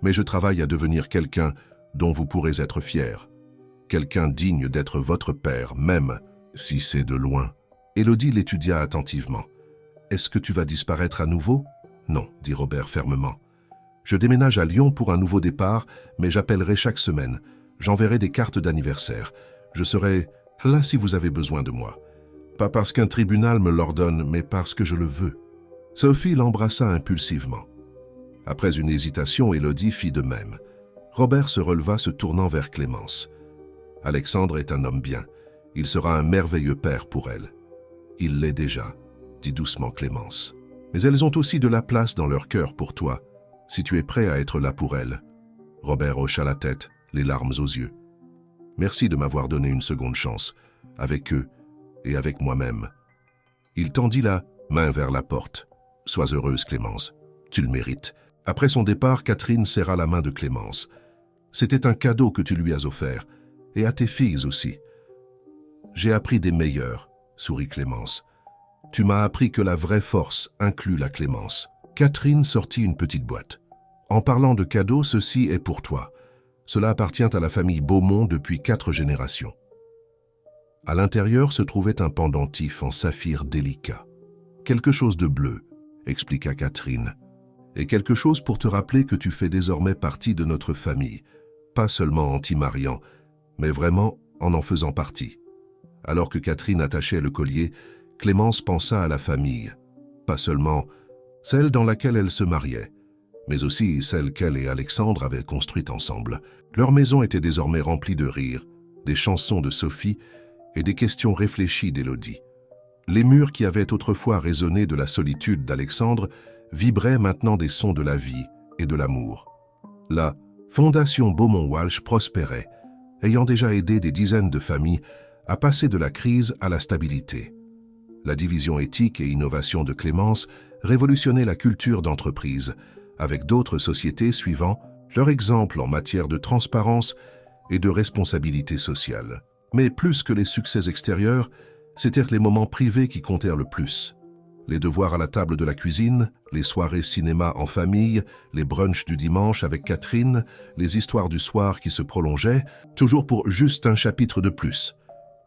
mais je travaille à devenir quelqu'un dont vous pourrez être fiers. Quelqu'un digne d'être votre père, même si c'est de loin. » Élodie l'étudia attentivement. « Est-ce que tu vas disparaître à nouveau ?»« Non, » dit Robert fermement. « Je déménage à Lyon pour un nouveau départ, mais j'appellerai chaque semaine. J'enverrai des cartes d'anniversaire. Je serai là si vous avez besoin de moi. Pas parce qu'un tribunal me l'ordonne, mais parce que je le veux. » Sophie l'embrassa impulsivement. Après une hésitation, Élodie fit de même. Robert se releva, se tournant vers Clémence. « Alexandre est un homme bien. Il sera un merveilleux père pour elle. »« Il l'est déjà, » dit doucement Clémence. « Mais elles ont aussi de la place dans leur cœur pour toi, si tu es prêt à être là pour elles. » Robert hocha la tête, les larmes aux yeux. « Merci de m'avoir donné une seconde chance, avec eux et avec moi-même. » Il tendit la main vers la porte. « Sois heureuse, Clémence. Tu le mérites. » Après son départ, Catherine serra la main de Clémence. « C'était un cadeau que tu lui as offert, et à tes filles aussi. »« J'ai appris des meilleurs, » sourit Clémence. « Tu m'as appris que la vraie force inclut la clémence. » Catherine sortit une petite boîte. « En parlant de cadeaux, ceci est pour toi. Cela appartient à la famille Beaumont depuis 4 générations. » À l'intérieur se trouvait un pendentif en saphir délicat. « Quelque chose de bleu, » expliqua Catherine. « Et quelque chose pour te rappeler que tu fais désormais partie de notre famille, pas seulement en t'y mariant, mais vraiment en faisant partie. » Alors que Catherine attachait le collier, Clémence pensa à la famille, pas seulement celle dans laquelle elle se mariait, mais aussi celle qu'elle et Alexandre avaient construite ensemble. Leur maison était désormais remplie de rires, des chansons de Sophie et des questions réfléchies d'Élodie. Les murs qui avaient autrefois résonné de la solitude d'Alexandre vibraient maintenant des sons de la vie et de l'amour. La Fondation Beaumont-Walsh prospérait, ayant déjà aidé des dizaines de familles à passer de la crise à la stabilité. La division éthique et innovation de Clémence révolutionnait la culture d'entreprise, avec d'autres sociétés suivant leur exemple en matière de transparence et de responsabilité sociale. Mais plus que les succès extérieurs, c'étaient les moments privés qui comptèrent le plus. Les devoirs à la table de la cuisine, les soirées cinéma en famille, les brunchs du dimanche avec Catherine, les histoires du soir qui se prolongeaient, toujours pour juste un chapitre de plus.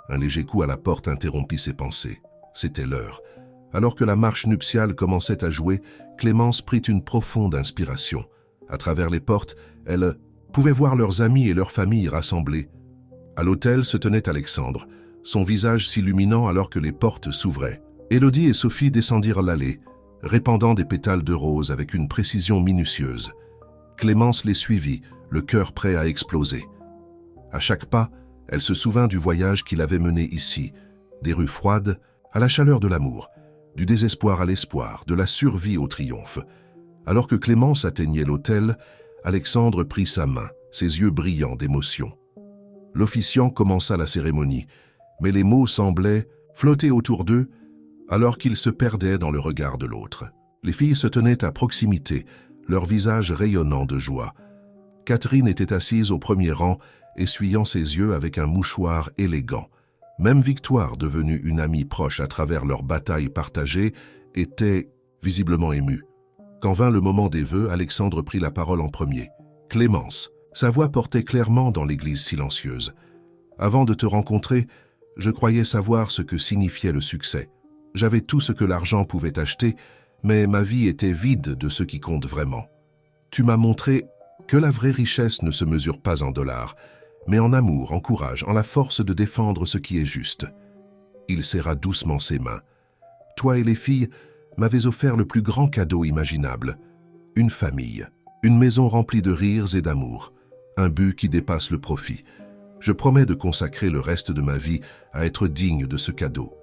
Un léger coup à la porte interrompit ses pensées. C'était l'heure. Alors que la marche nuptiale commençait à jouer, Clémence prit une profonde inspiration. À travers les portes, elle pouvait voir leurs amis et leurs familles rassemblés. À l'autel se tenait Alexandre, son visage s'illuminant alors que les portes s'ouvraient. Élodie et Sophie descendirent l'allée, répandant des pétales de rose avec une précision minutieuse. Clémence les suivit, le cœur prêt à exploser. À chaque pas, elle se souvint du voyage qui l'avait menée ici, des rues froides à la chaleur de l'amour, du désespoir à l'espoir, de la survie au triomphe. Alors que Clémence atteignait l'autel, Alexandre prit sa main, ses yeux brillants d'émotion. L'officiant commença la cérémonie, mais les mots semblaient flotter autour d'eux alors qu'ils se perdaient dans le regard de l'autre. Les filles se tenaient à proximité, leurs visages rayonnant de joie. Catherine était assise au premier rang, essuyant ses yeux avec un mouchoir élégant. Même Victoire, devenue une amie proche à travers leur bataille partagée, était visiblement émue. Quand vint le moment des vœux, Alexandre prit la parole en premier. « Clémence », sa voix portait clairement dans l'église silencieuse. « Avant de te rencontrer, je croyais savoir ce que signifiait le succès. J'avais tout ce que l'argent pouvait acheter, mais ma vie était vide de ce qui compte vraiment. Tu m'as montré que la vraie richesse ne se mesure pas en dollars, mais en amour, en courage, en la force de défendre ce qui est juste. » Il serra doucement ses mains. « Toi et les filles m'avez offert le plus grand cadeau imaginable. Une famille, une maison remplie de rires et d'amour, un but qui dépasse le profit. Je promets de consacrer le reste de ma vie à être digne de ce cadeau,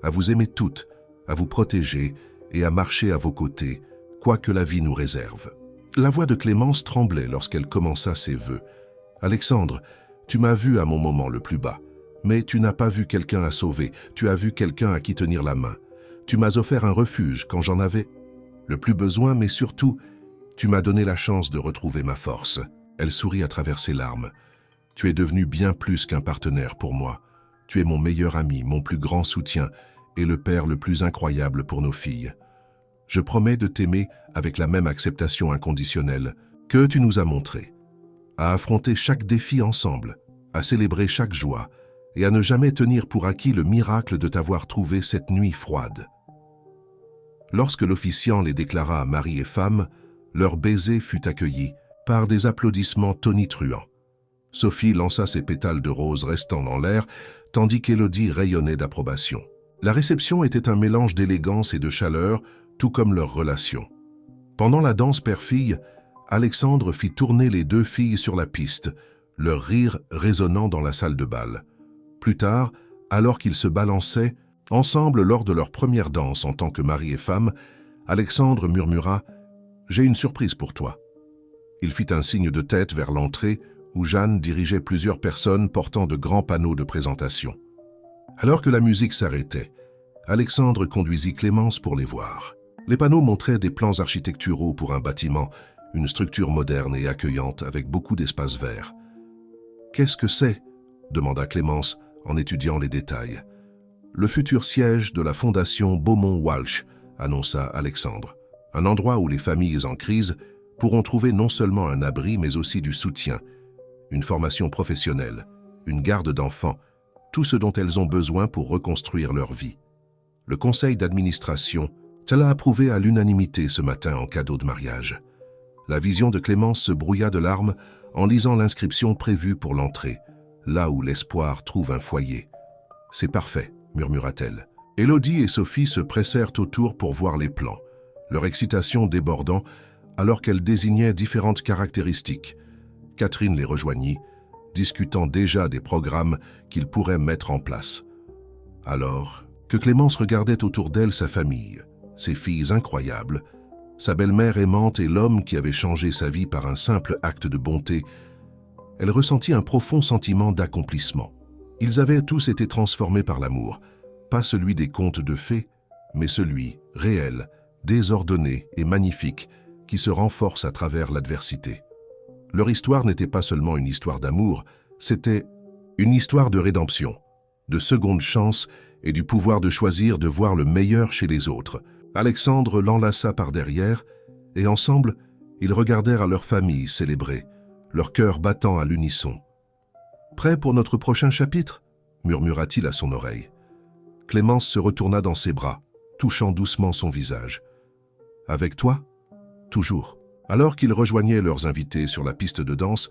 à vous aimer toutes, à vous protéger et à marcher à vos côtés, quoi que la vie nous réserve. » La voix de Clémence tremblait lorsqu'elle commença ses vœux. « Alexandre, tu m'as vu à mon moment le plus bas, mais tu n'as pas vu quelqu'un à sauver, tu as vu quelqu'un à qui tenir la main. Tu m'as offert un refuge quand j'en avais le plus besoin, mais surtout, tu m'as donné la chance de retrouver ma force. » Elle sourit à travers ses larmes. « Tu es devenu bien plus qu'un partenaire pour moi. Tu es mon meilleur ami, mon plus grand soutien et le père le plus incroyable pour nos filles. Je promets de t'aimer avec la même acceptation inconditionnelle que tu nous as montrée. » à affronter chaque défi ensemble, à célébrer chaque joie et à ne jamais tenir pour acquis le miracle de t'avoir trouvé cette nuit froide. Lorsque l'officiant les déclara à mari et femme, leur baiser fut accueilli par des applaudissements tonitruants. Sophie lança ses pétales de rose restant dans l'air, tandis qu'Élodie rayonnait d'approbation. La réception était un mélange d'élégance et de chaleur, tout comme leur relation. Pendant la danse père-fille, Alexandre fit tourner les deux filles sur la piste, leur rire résonnant dans la salle de bal. Plus tard, alors qu'ils se balançaient, ensemble lors de leur première danse en tant que mari et femme, Alexandre murmura « J'ai une surprise pour toi ». Il fit un signe de tête vers l'entrée où Jeanne dirigeait plusieurs personnes portant de grands panneaux de présentation. Alors que la musique s'arrêtait, Alexandre conduisit Clémence pour les voir. Les panneaux montraient des plans architecturaux pour un bâtiment, une structure moderne et accueillante avec beaucoup d'espaces verts. « Qu'est-ce que c'est » demanda Clémence en étudiant les détails. « Le futur siège de la fondation Beaumont-Walsh », annonça Alexandre. « Un endroit où les familles en crise pourront trouver non seulement un abri mais aussi du soutien, une formation professionnelle, une garde d'enfants, tout ce dont elles ont besoin pour reconstruire leur vie. » Le conseil d'administration l'a approuvé à l'unanimité ce matin en cadeau de mariage. La vision de Clémence se brouilla de larmes en lisant l'inscription prévue pour l'entrée, là où l'espoir trouve un foyer. « C'est parfait », murmura-t-elle. Élodie et Sophie se pressèrent autour pour voir les plans, leur excitation débordant alors qu'elles désignaient différentes caractéristiques. Catherine les rejoignit, discutant déjà des programmes qu'ils pourraient mettre en place. Alors que Clémence regardait autour d'elle sa famille, ses filles incroyables, sa belle-mère aimante et l'homme qui avait changé sa vie par un simple acte de bonté, elle ressentit un profond sentiment d'accomplissement. Ils avaient tous été transformés par l'amour, pas celui des contes de fées, mais celui, réel, désordonné et magnifique, qui se renforce à travers l'adversité. Leur histoire n'était pas seulement une histoire d'amour, c'était une histoire de rédemption, de seconde chance et du pouvoir de choisir de voir le meilleur chez les autres. Alexandre l'enlaça par derrière et ensemble, ils regardèrent à leur famille célébrer, leur cœur battant à l'unisson. « Prêt pour notre prochain chapitre ?» murmura-t-il à son oreille. Clémence se retourna dans ses bras, touchant doucement son visage. « Avec toi ? Toujours. » Alors qu'ils rejoignaient leurs invités sur la piste de danse,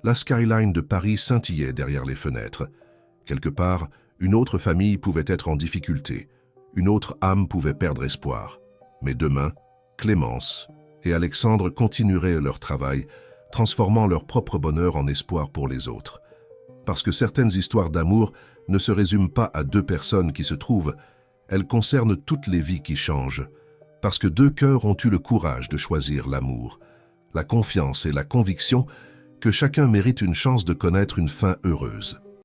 la skyline de Paris scintillait derrière les fenêtres. Quelque part, une autre famille pouvait être en difficulté, une autre âme pouvait perdre espoir. Mais demain, Clémence et Alexandre continueraient leur travail, transformant leur propre bonheur en espoir pour les autres. Parce que certaines histoires d'amour ne se résument pas à deux personnes qui se trouvent, elles concernent toutes les vies qui changent. Parce que deux cœurs ont eu le courage de choisir l'amour, la confiance et la conviction que chacun mérite une chance de connaître une fin heureuse.